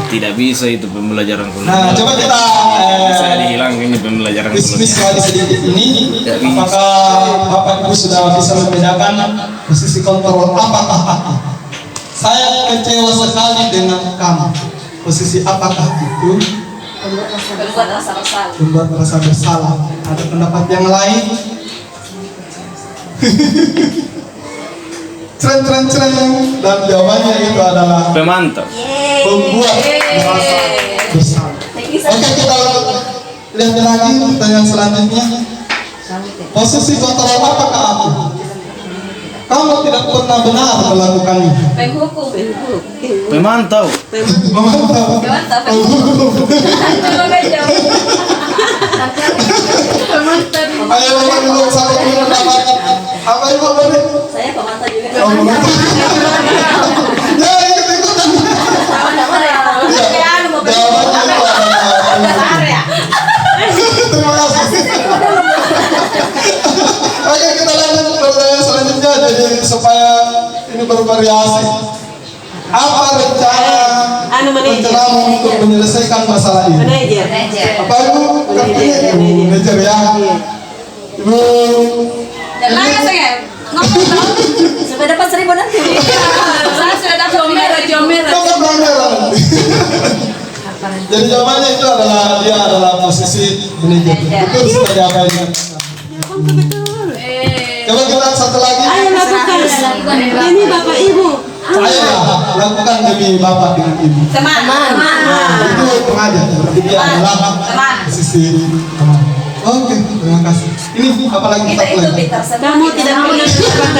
Tidak bisa itu pembelajaran kuliah. Nah, coba kita saya dihilangkan ini pembelajaran bisnis kali sedikit ini. Apakah Bapak Ibu sudah bisa membedakan posisi kontrol apakah aku? Saya kecewa sekali dengan kamu. Posisi apakah itu? Membuat rasa bersalah. Membuat merasa bersalah. Ada pendapat yang lain? Ceren. Dan jawabannya itu adalah Pemantau. pembuat merasa bersalah. Oke, kita lihat lagi pertanyaan selanjutnya. Posisi kontrol apakah aku? Kamu tidak pernah benar melakukannya. Penghukum. Pemantau. Memantau. Ayo dulu satu pendapat. Apa itu boleh? Saya pemantau juga. Oh, memantau. Ya, ikut-ikutan. Jawabannya itu adalah terima kasih. Oke, kita lanjut pertanyaan selanjutnya jadi supaya ini bervariasi. Apa rencana rencanamu untuk menyelesaikan masalah ini? Apa itu? Manajer ya. Ibu. Jangan saya ngomong tahu. Sudah dapat 1.000 nanti. Saya sudah dapat jomer. Jadi jawabannya itu adalah dia adalah posisi manajer. Betul seperti apa ini? Coba kita satu lagi. Ayo lakukan demi Bapak Ibu. Ayo lakukan demi Bapak dengan Ibu. Teman. Itu pengajar. Berarti dia adalah posisi teman. Oke, terima kasih. Ini apa lagi Kita itu pintar. Kamu tidak mengerjakan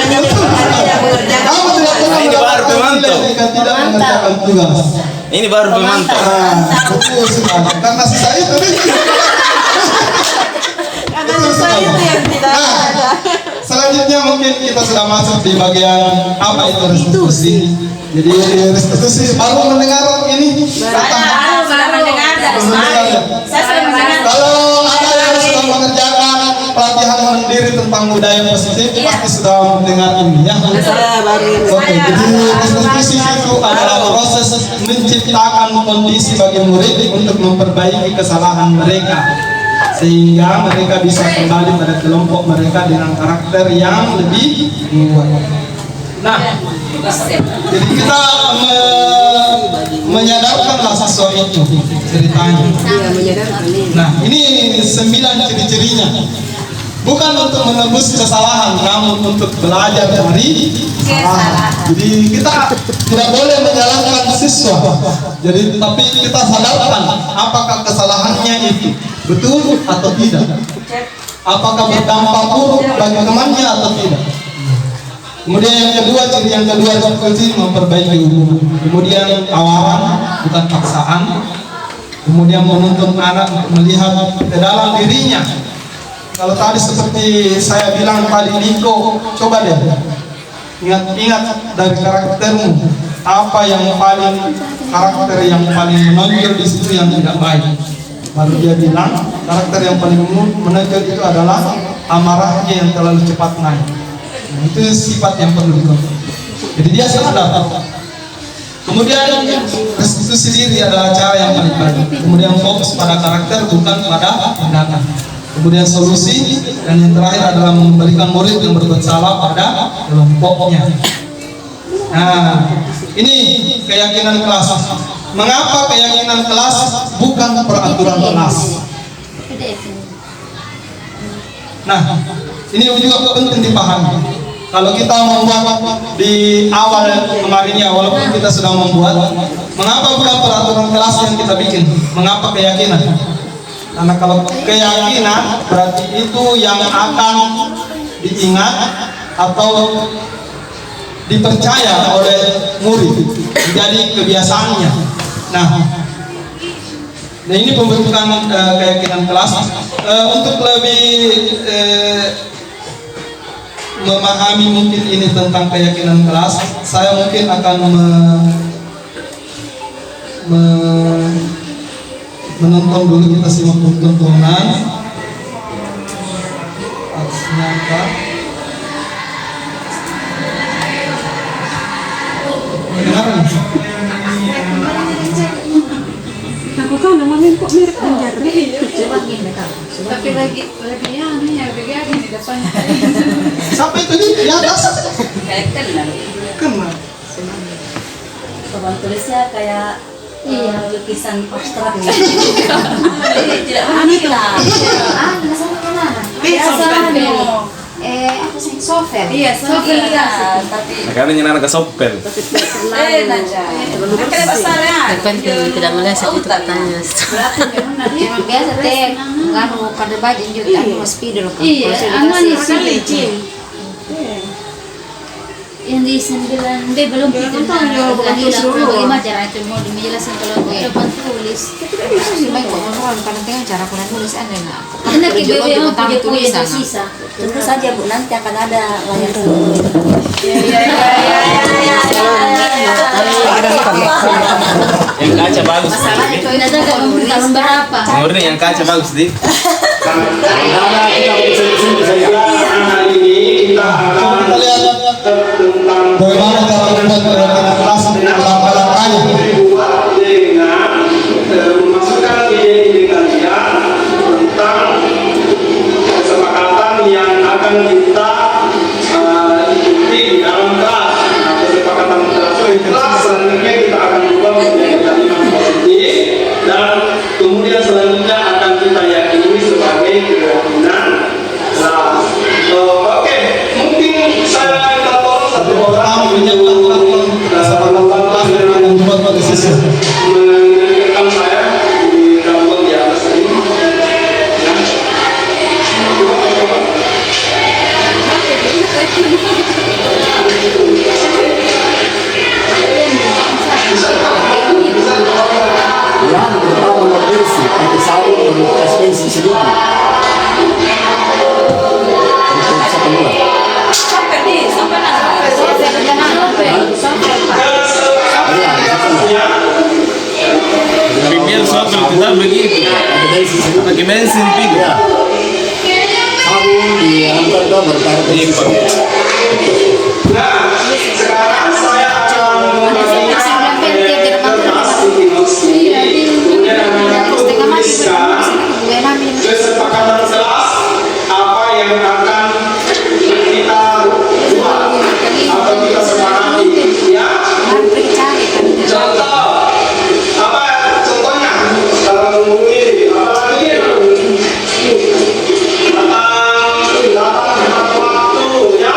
Kamu tidak pernah Ini baru pemantau. jika tidak mengerjakan tugas. Ini baru pemantau. Betul sekali. Karena sisa itu nih. Betul sekali. Nah, selanjutnya mungkin kita sudah masuk di bagian apa itu restitusi. Jadi restitusi baru mendengar ini kata. Sudah mendengar dari saya sudah mendengar. Kalau ada yang sudah mengerjakan pelatihan mandiri tentang budaya positif pasti sudah mendengar ini ya. Oke, jadi restitusi itu adalah proses menciptakan kondisi bagi murid untuk memperbaiki kesalahan mereka sehingga mereka bisa kembali pada kelompok mereka dengan karakter yang lebih kuat. Nah, jadi kita menyadarkanlah siswa itu ceritanya. Nah, ini 9 ciri-cirinya. Bukan untuk menebus kesalahan, namun untuk belajar dari kesalahan. Jadi kita tidak boleh menyalahkan siswa. Jadi tapi kita sadarkan apakah kesalahannya itu betul atau tidak. Apakah berdampak buruk bagi temannya atau tidak. Kemudian yang kedua, ciri yang kedua itu memperbaiki hubungan. Kemudian tawaran bukan paksaan. Kemudian menuntun anak melihat ke dalam dirinya. Kalau tadi seperti saya bilang tadi Niko, coba deh ingat dari karaktermu apa yang paling karakter yang paling menonjol di situ yang tidak baik. Baru dia bilang karakter yang paling menonjol itu adalah amarahnya yang terlalu cepat naik. Nah, itu sifat yang perlu dikontrol. Jadi dia sadar. Kemudian restitusi diri adalah cara yang paling baik. Kemudian fokus pada karakter bukan pada tindakan. Kemudian solusi dan yang terakhir adalah memberikan murid yang berbuat salah pada kelompoknya. Nah, ini keyakinan kelas. Mengapa keyakinan kelas bukan peraturan kelas? Nah, ini juga penting dipahami. Kalau kita membuat di awal kemarinnya, walaupun kita sudah membuat, mengapa bukan peraturan kelas yang kita bikin? Mengapa keyakinan? Karena kalau keyakinan berarti itu yang akan diingat atau dipercaya oleh murid menjadi kebiasaannya. Nah ini pembentukan keyakinan kelas. Untuk lebih memahami mungkin ini tentang keyakinan kelas, saya mungkin akan menonton dulu, kita simak tontonan nyata. Kedengaran? Aku kan namanya kok mirip penjara. Tapi lagi ya di depan. Sampai itu di atas. Kayak kenal. Kenal. Papan tulisnya kayak lukisan abstrak gitu. Jadi tidak mungkin lah. Biasa nih. apa sih software? Iya, software. Tapi Makanya nyana ke sopel. naja. Kan besar ya. Terpenting tidak meleset itu katanya. Emang biasa teh nganu kada bajin juga anu speed lo kan. Iya, anu licin. Yang di 9B belum Kan tahu bukan tulis dulu. Bagaimana cara itu mau dijelaskan kalau depan tulis. Main kok orang kan tengah cara kurang tulis ada enggak? Enak ibu yang tahu punya tulisan. sisa. Tentu saja Bu, nanti akan ada layar seluruh. Yang kaca bagus. Masalahnya itu ada tahun berapa? Murni yang kaca bagus di. Hari ini kita akan lihat bagaimana cara membuat pergerakan kelas dengan langkah-langkahnya. Dibuat dengan memasukkan ide-ide kalian tentang kesepakatan yang akan kita ikuti di dalam kelas. Nah, kesepakatan kelas selanjutnya kita akan ubah menjadi kalimat positif dan kemudian selanjutnya akan kita yakini sebagai keyakinan. Nah, oke, mungkin saya minta tolong satu orang menyebarkan kesepakatan kelas dengan membuat posisi mengingatkan saya di gambar di atas ini. Yang pertama membersih, pakai sabun dan ekstensi sedikit. Untuk bisa keluar. Sampai di sampai Biar sopel kita begitu. Ada dari sisi sedikit. Pakai bensin pigo. Ya. Sabun diangkat ke berkarya. Nah, sekarang saya akan memberikan kelas ini. Kemudian akan tuliskan kesepakatan kelas apa yang akan kita buat atau kita sepakati, ya. Contoh, apa contohnya? Cara menghubungi, apalagi tentang waktu, ya.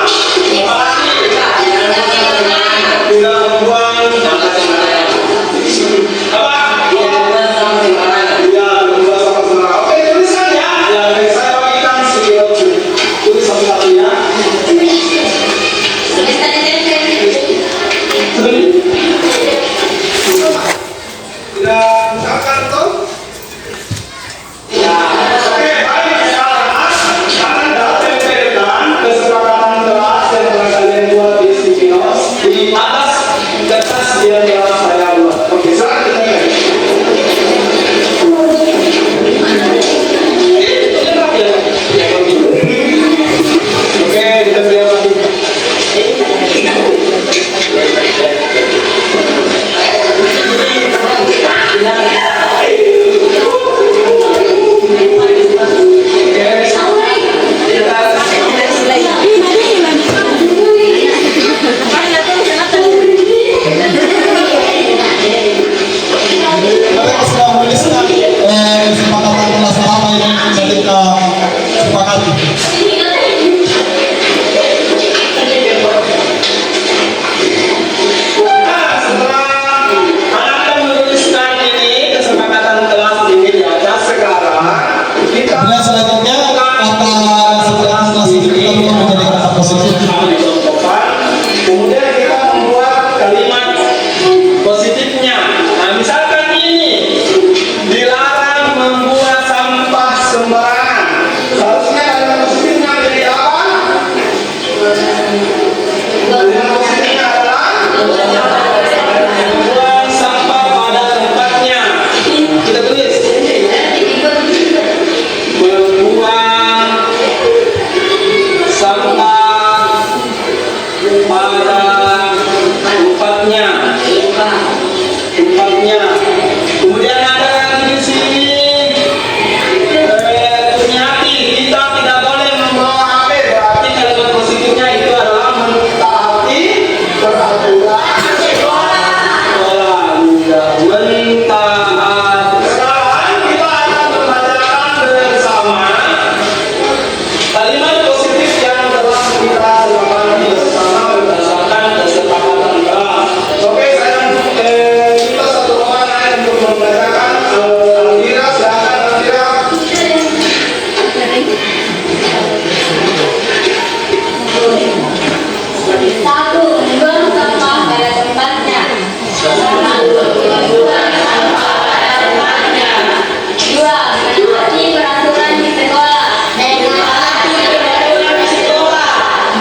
Apalagi tidak membuang apa? Ya, membuang sampah sembarangan. Oke, tulisan ya. Ya, saya bagikan video tulis satu-satu ya. Tidak misalkan tuh. Ya, oke, baik. Sekarang dapat tempelkan kesepakatan kelas yang telah kalian buat di stikinos di atas kertas yang telah saya buat. Oke, sekarang kita lihat. Oke, kita lihat lagi. Mereka sudah menuliskan kesepakatan kelas apa yang sudah kita sepakati. Nah, setelah Anda menuliskan ini kesepakatan kelas ini di atas, sekarang kita selanjutnya kata kesepakatan kelas ini kita mau menjadi kata positif. Kemudian kita membuat kalimat positifnya. Nah, misalkan ini dilarang membuat sampah sembarangan. Seharusnya kalimat positifnya jadi apa? Kalimat positifnya adalah membuang sampah pada tempatnya. Kita tulis membuang sampah pada tempatnya. Kemudian ada lagi di sini ternyata kita tidak boleh membawa HP. Berarti kalimat positifnya itu adalah mentaati peraturan sekolah. Mentaati. Sekarang kita akan membacakan bersama kalimat positif yang Satu, membuang sampah pada tempatnya. Dua, menaati peraturan di sekolah.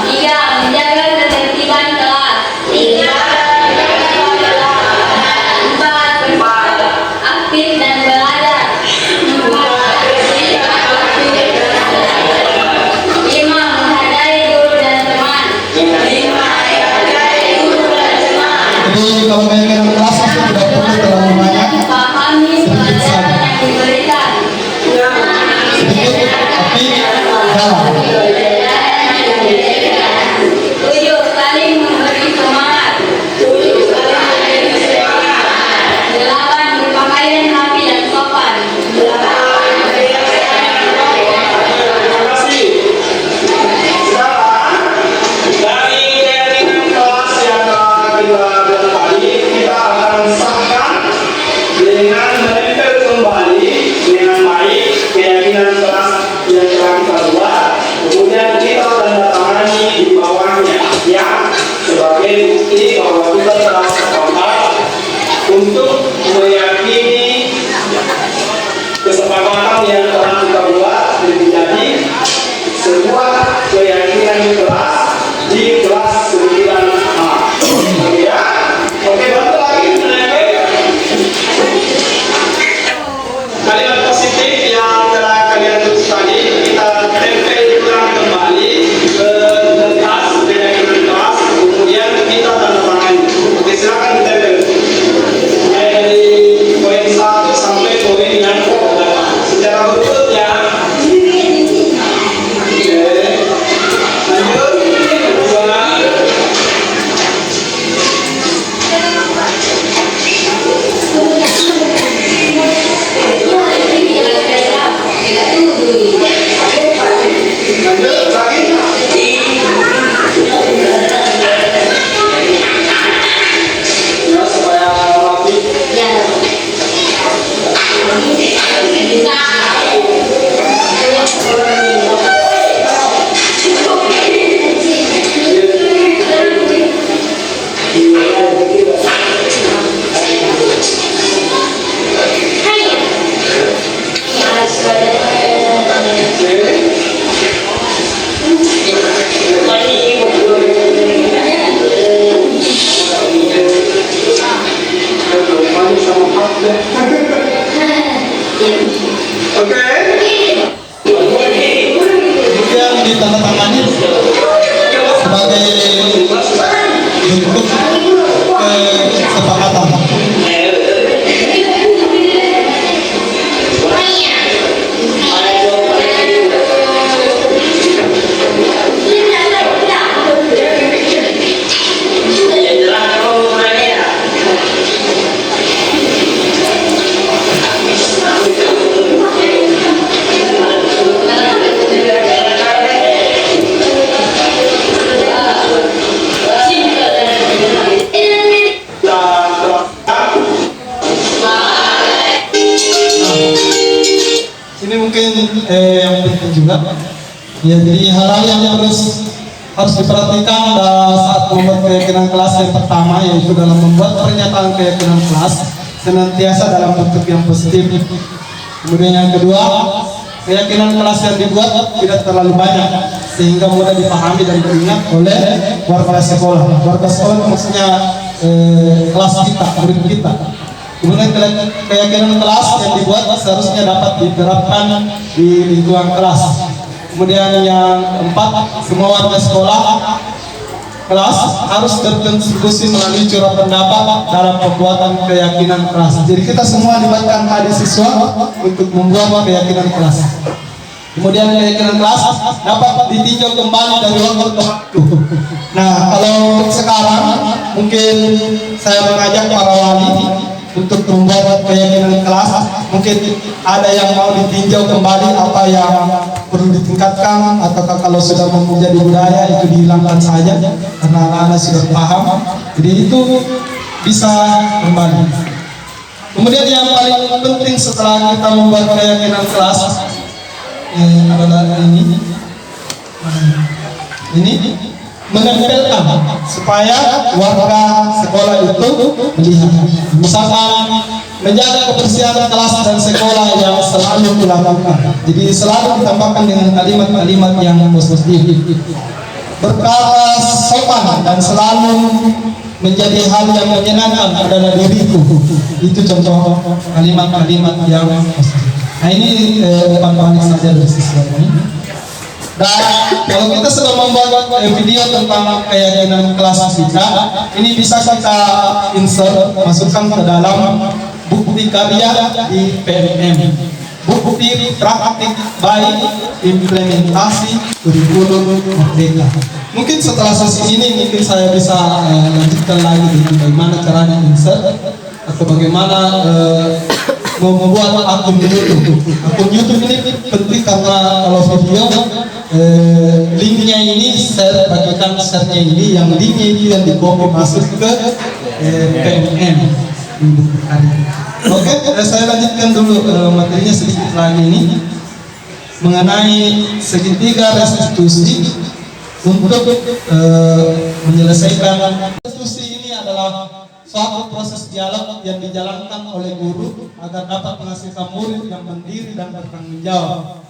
Tiga, menjaga ketertiban kelas. Empat, bersikap aktif dan belajar. Lima, menghargai guru dan teman. Jadi kalau bayangkan kelas itu tidak perlu terlalu banyak, Pahami pelajaran yang diberikan. sedikit tapi dalam. Tujuh, saling memberi semangat. Delapan, berpakaian rapi dan sopan. Dari keyakinan kelas yang kita berkali, kita akan sahkan dengan menempel kembali dengan baik keyakinan kelas yang telah kita buat. Kemudian kita tanda tangani di bawahnya, ya, sebagai bukti bahwa kita telah sepakat untuk meyakini kesepakatan yang telah kita buat menjadi sebuah keyakinan kelas di kelas 9A. Ya, oke, bantu lagi kalimat positif yang telah kalian tulis tadi kita tempel ulang kembali ke kertas keyakinan kelas, kemudian kita tanda tangan. Oke, silakan ditempel. Mulai dari poin 1 sampai poin yang ke-8 secara berurut ya. Kemudian ditandatangani sebagai bentuk kesepakatan. Ini mungkin yang penting juga. Ya, jadi hal-hal yang harus diperhatikan saat membuat keyakinan kelas yang pertama, yaitu dalam membuat pernyataan keyakinan kelas senantiasa dalam bentuk yang positif. Kemudian yang kedua, keyakinan kelas yang dibuat tidak terlalu banyak sehingga mudah dipahami dan diingat oleh warga sekolah. Warga sekolah maksudnya kelas kita, murid kita. Kemudian keyakinan kelas yang dibuat seharusnya dapat diterapkan di lingkungan kelas. Kemudian yang keempat, semua warga sekolah kelas harus berkontribusi melalui curah pendapat dalam pembuatan keyakinan kelas. Jadi kita semua libatkan tadi siswa untuk membuat keyakinan kelas. Kemudian keyakinan kelas dapat ditinjau kembali dari waktu ke waktu. Nah, kalau untuk sekarang mungkin saya mengajak para wali untuk membuat keyakinan kelas. Mungkin ada yang mau ditinjau kembali apa yang perlu ditingkatkan, ataukah kalau sudah menjadi budaya itu dihilangkan saja karena anak-anak sudah paham. Jadi itu bisa kembali. Kemudian yang paling penting setelah kita membuat keyakinan kelas adalah ini menempelkan supaya warga sekolah itu melihat. Misalkan menjaga kebersihan kelas dan sekolah yang selalu dilakukan. Jadi selalu ditambahkan dengan kalimat-kalimat yang positif. Berkata sopan dan selalu menjadi hal yang menyenangkan adalah diriku. Itu contoh kalimat-kalimat yang positif. Nah ini panik saja dari siswa ini. Dan kalau kita sedang membuat video tentang keyakinan kelas kita, ini bisa kita insert, masukkan ke dalam bukti karya di PMM, bukti praktik baik implementasi kurikulum merdeka. Mungkin setelah sesi ini mungkin saya bisa lanjutkan lagi dengan bagaimana caranya insert atau bagaimana membuat akun YouTube. Akun YouTube ini penting karena kalau video linknya ini saya bagikan share-nya ini, yang linknya itu yang di-copy masuk ke PMM. Oke, saya lanjutkan dulu materinya sedikit lagi ini mengenai segitiga restitusi untuk menyelesaikan restitusi. Ini adalah suatu proses dialog yang dijalankan oleh guru agar dapat menghasilkan murid yang mandiri dan bertanggung jawab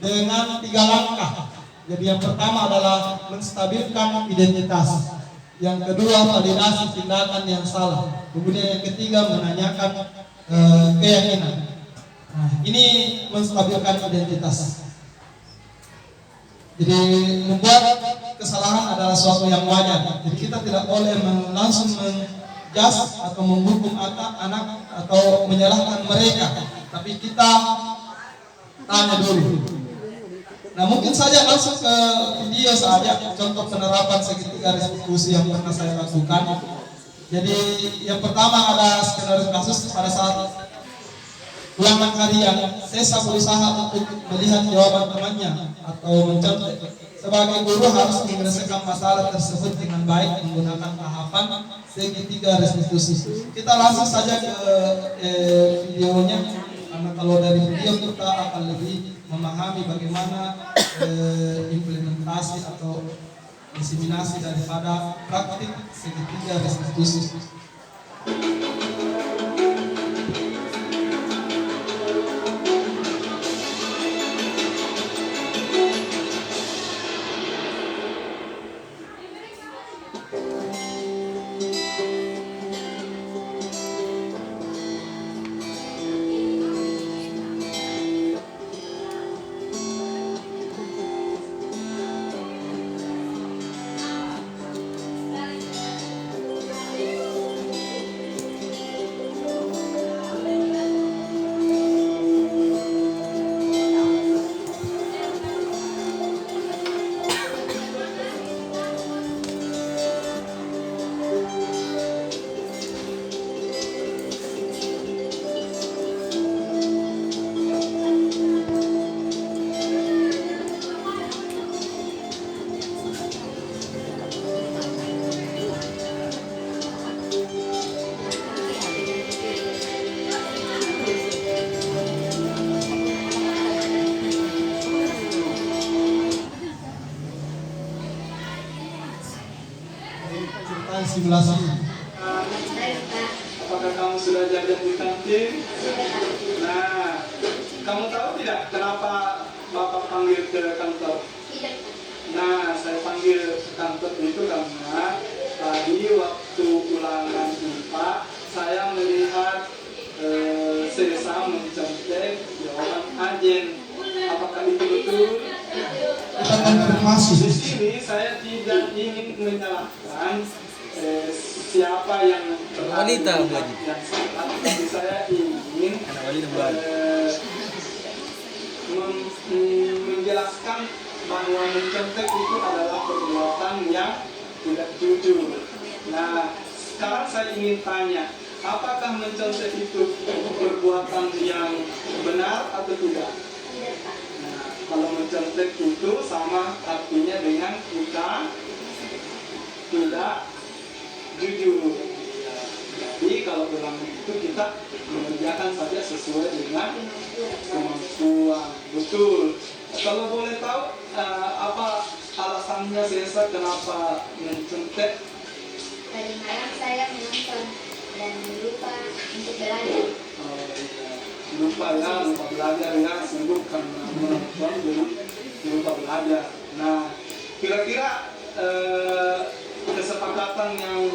dengan 3 langkah. Jadi yang pertama adalah menstabilkan identitas, yang kedua validasi tindakan yang salah, kemudian yang ketiga menanyakan keyakinan. Nah, ini menstabilkan identitas. Jadi membuat kesalahan adalah sesuatu yang wajar. Jadi kita tidak boleh langsung menjas atau menghukum anak atau menyalahkan mereka, tapi kita tanya dulu. Nah mungkin saja langsung ke video saja contoh penerapan segitiga restitusi yang pernah saya lakukan. Jadi yang pertama ada skenario kasus pada saat ulangan harian. Saya berusaha untuk melihat jawaban temannya atau mencontek. Sebagai guru harus menyelesaikan masalah tersebut dengan baik menggunakan tahapan segitiga restitusi. Kita langsung saja ke videonya, karena kalau dari video kita akan lebih memahami bagaimana implementasi atau diseminasi daripada praktik segitiga restitusi. Simulasi. Apakah kamu sudah jajan di kantin? Nah, kamu tahu tidak kenapa Bapak panggil ke kantor? Nah, saya panggil ke kantor itu karena tadi waktu ulangan IPA saya melihat Sesa mencontek jawaban ajen. Apakah itu betul? Kita konfirmasi. Di sini saya tidak ingin menyalahkan siapa yang wanita yang salah, tapi saya ingin menjelaskan bahwa mencontek itu adalah perbuatan yang tidak jujur. Nah, sekarang saya ingin tanya, apakah mencontek itu perbuatan yang benar atau tidak? Nah, kalau mencontek itu sama artinya dengan kita tidak jujur. Jadi kalau ulangan itu kita mengerjakan saja sesuai dengan kemampuan. Betul. Kalau boleh tahu apa alasan malamnya Sesa kenapa mencontek? Tadi malam saya menonton dan lupa untuk belajar. Oh, iya. Lupa belajar ya, sibuk karena menonton jadi lupa belajar. Nah, kira-kira kesepakatan yang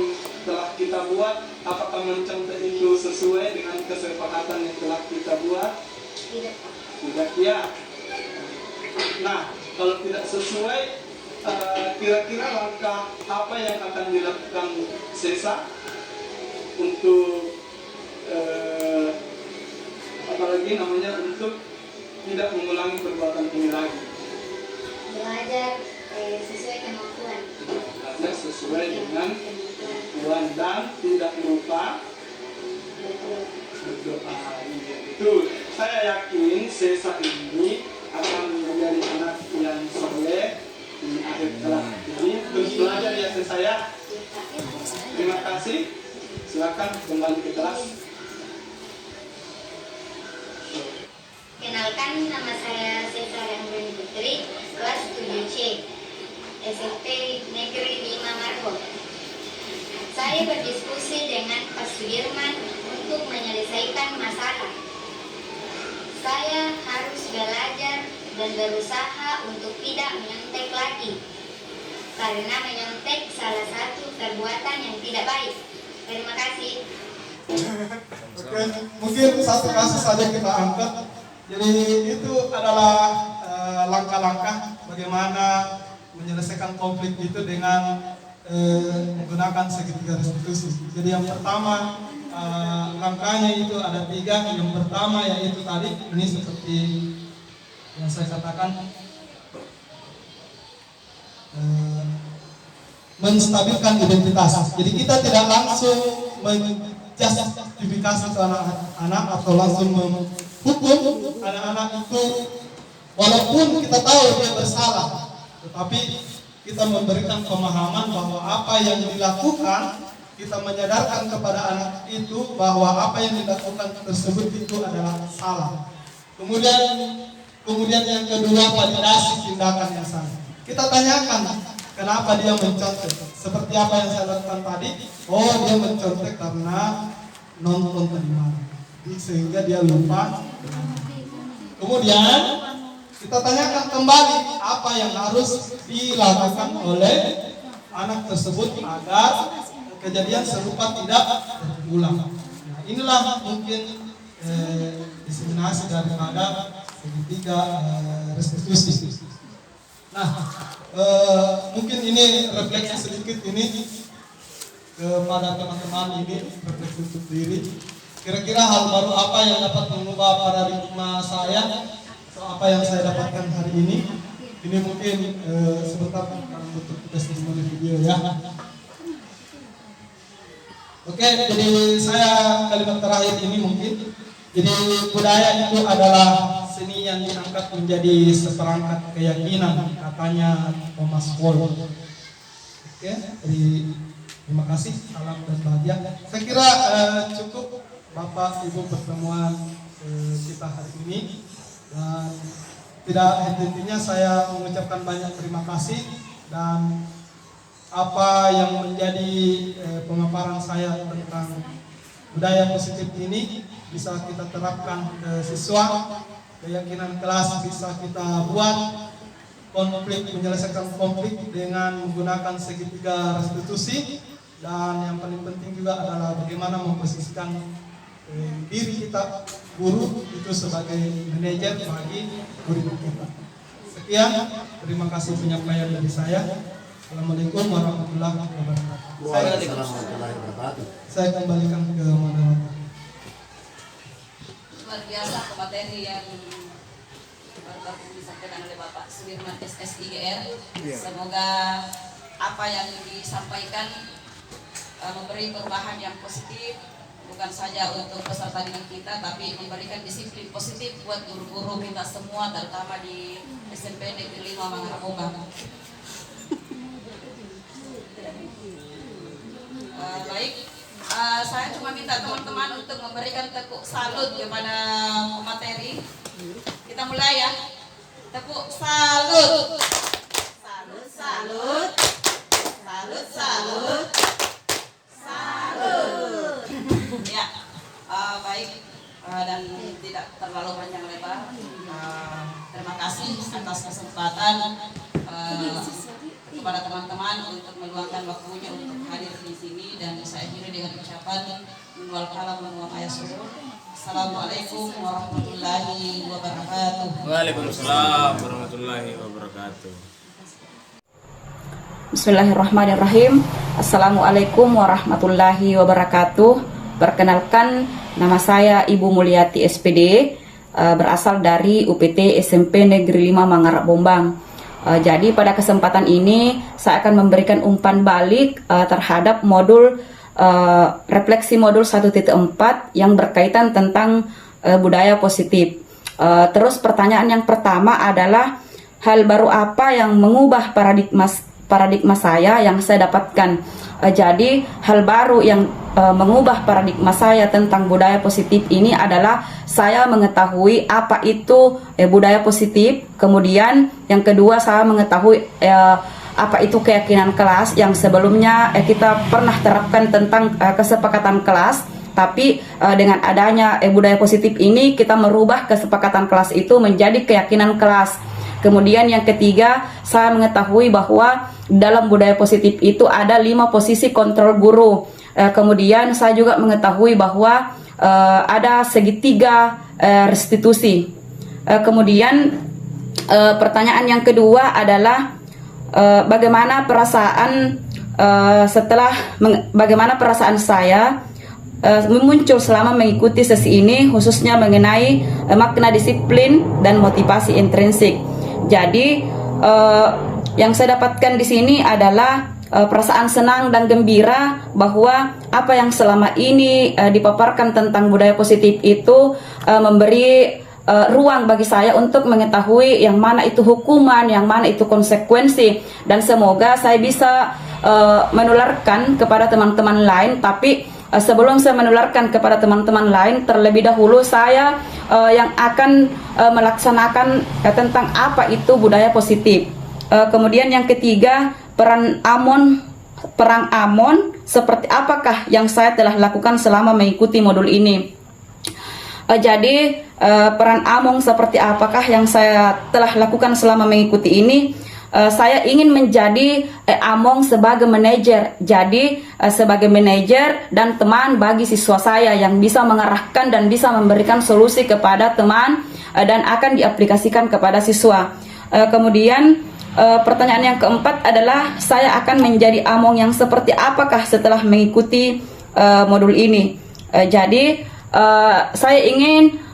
telah kita buat, apakah mencontek itu sesuai dengan kesepakatan yang telah kita buat? Tidak. Tidak, ya. Nah, kalau tidak sesuai, kira-kira langkah apa yang akan dilakukan Sesa untuk apalagi namanya untuk tidak mengulangi perbuatan ini lagi? Belajar sesuai kemampuan. Belajar sesuai dengan kemampuan dan tidak lupa berdoa. Itu saya yakin Sesa ini akan menjadi anak yang soleh di akhir kelak ini. Terus belajar ya Sesa ya. Terima kasih. Silakan kembali ke kelas. Kenalkan, nama saya Sesa Ramdhani Putri, kelas 7C, SMP Negeri 5 Margo. Saya berdiskusi dengan Pak Sudirman untuk menyelesaikan masalah. Saya harus belajar dan berusaha untuk tidak menyontek lagi, karena menyontek salah satu perbuatan yang tidak baik. Terima kasih. Oke, mungkin satu kasus saja kita angkat. Jadi itu adalah langkah-langkah bagaimana menyelesaikan konflik itu dengan menggunakan segitiga restitusi. Jadi yang pertama, langkahnya itu ada 3. Yang pertama yaitu tadi ini seperti yang saya katakan, menstabilkan identitas. Jadi kita tidak langsung menjustifikasi ke anak-anak atau langsung menghukum anak-anak itu, walaupun kita tahu dia bersalah, tetapi kita memberikan pemahaman bahwa apa yang dilakukan, kita menyadarkan kepada anak itu bahwa apa yang dilakukan tersebut itu adalah salah. Kemudian yang kedua, validasi tindakan yang salah. Kita tanyakan kenapa dia mencontek. Seperti apa yang saya lakukan tadi. Oh, dia mencontek karena nonton tadi malam, sehingga dia lupa. Kemudian kita tanyakan kembali apa yang harus dilakukan oleh anak tersebut agar kejadian serupa tidak berulang. Nah, inilah mungkin diseminasi daripada segitiga restitusi. Nah, mungkin ini refleksi sedikit ini kepada teman-teman, ini refleksi untuk diri. Kira-kira hal baru apa yang dapat mengubah paradigma saya atau apa yang saya dapatkan hari ini? Ini mungkin sebentar akan butuh testimoni video ya. Oke, jadi saya kalimat terakhir ini mungkin. Jadi budaya itu adalah seni yang diangkat menjadi seperangkat keyakinan, katanya Thomas Wolfe. Oke, jadi terima kasih, salam dan bahagia. Saya kira cukup Bapak Ibu pertemuan kita hari ini, dan tidak henti-hentinya saya mengucapkan banyak terima kasih, dan apa yang menjadi pemaparan saya tentang budaya positif ini bisa kita terapkan ke siswa, keyakinan kelas bisa kita buat, menyelesaikan konflik dengan menggunakan segitiga restitusi, dan yang paling penting juga adalah bagaimana memposisikan diri kita guru itu sebagai manajer bagi murid kita. Sekian, terima kasih penyampaian dari saya. Assalamualaikum warahmatullahi wabarakatuh. Saya kembalikan ke moderator. Luar biasa materi yang baru disampaikan oleh Bapak Sudirman SSIGR. Semoga apa yang disampaikan memberi perubahan yang positif, bukan saja untuk peserta didik kita, tapi memberikan disiplin positif buat guru-guru kita semua, terutama di SMP Negeri 5 Mangaraboga. Baik, saya cuma minta teman-teman untuk memberikan tepuk salut kepada pemateri. Kita mulai ya. Tepuk salut. Salut, salut. Salut. Salut, salut. Salut. Ya, baik dan tidak terlalu panjang lebar. Terima kasih atas kesempatan kepada teman-teman untuk meluangkan waktunya untuk hadir di sini, dan saya akhiri dengan ucapan wal kalam wa ma yasur. Assalamualaikum warahmatullahi wabarakatuh. Waalaikumsalam warahmatullahi wabarakatuh. Bismillahirrahmanirrahim. Assalamualaikum warahmatullahi wabarakatuh. Perkenalkan, nama saya Ibu Mulyati SPD, berasal dari UPT SMP Negeri 5 Mangarap Bombang. Jadi pada kesempatan ini saya akan memberikan umpan balik terhadap modul refleksi modul 1.4 yang berkaitan tentang budaya positif. Terus pertanyaan yang pertama adalah hal baru apa yang mengubah paradigma saya yang saya dapatkan. Jadi hal baru yang mengubah paradigma saya tentang budaya positif ini adalah saya mengetahui apa itu budaya positif. Kemudian yang kedua, saya mengetahui apa itu keyakinan kelas yang sebelumnya kita pernah terapkan tentang kesepakatan kelas. Tapi dengan adanya budaya positif ini kita merubah kesepakatan kelas itu menjadi keyakinan kelas. Kemudian yang ketiga, saya mengetahui bahwa dalam budaya positif itu ada 5 posisi kontrol guru. Kemudian saya juga mengetahui bahwa ada segitiga restitusi. Kemudian pertanyaan yang kedua adalah bagaimana perasaan bagaimana perasaan saya muncul selama mengikuti sesi ini, khususnya mengenai makna disiplin dan motivasi intrinsik. Jadi yang saya dapatkan di sini adalah perasaan senang dan gembira bahwa apa yang selama ini dipaparkan tentang budaya positif itu memberi ruang bagi saya untuk mengetahui yang mana itu hukuman, yang mana itu konsekuensi, dan semoga saya bisa menularkan kepada teman-teman lain. Tapi sebelum saya menularkan kepada teman-teman lain, terlebih dahulu saya yang akan melaksanakan tentang apa itu budaya positif. Kemudian yang ketiga, perang Amon seperti apakah yang saya telah lakukan selama mengikuti modul ini. Jadi peran Amon seperti apakah yang saya telah lakukan selama mengikuti ini. Saya ingin menjadi Amon sebagai manajer. Jadi sebagai manajer dan teman bagi siswa saya yang bisa mengarahkan dan bisa memberikan solusi kepada teman dan akan diaplikasikan kepada siswa. Kemudian pertanyaan yang keempat adalah saya akan menjadi Amon yang seperti apakah setelah mengikuti modul ini. Jadi saya ingin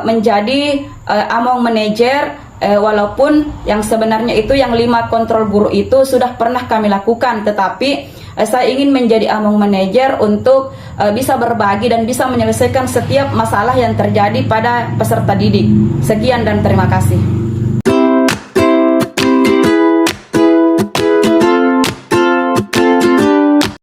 menjadi Amon manajer, walaupun yang sebenarnya itu yang 5 kontrol guru itu sudah pernah kami lakukan, tetapi saya ingin menjadi Amon manajer untuk bisa berbagi dan bisa menyelesaikan setiap masalah yang terjadi pada peserta didik. Sekian dan terima kasih.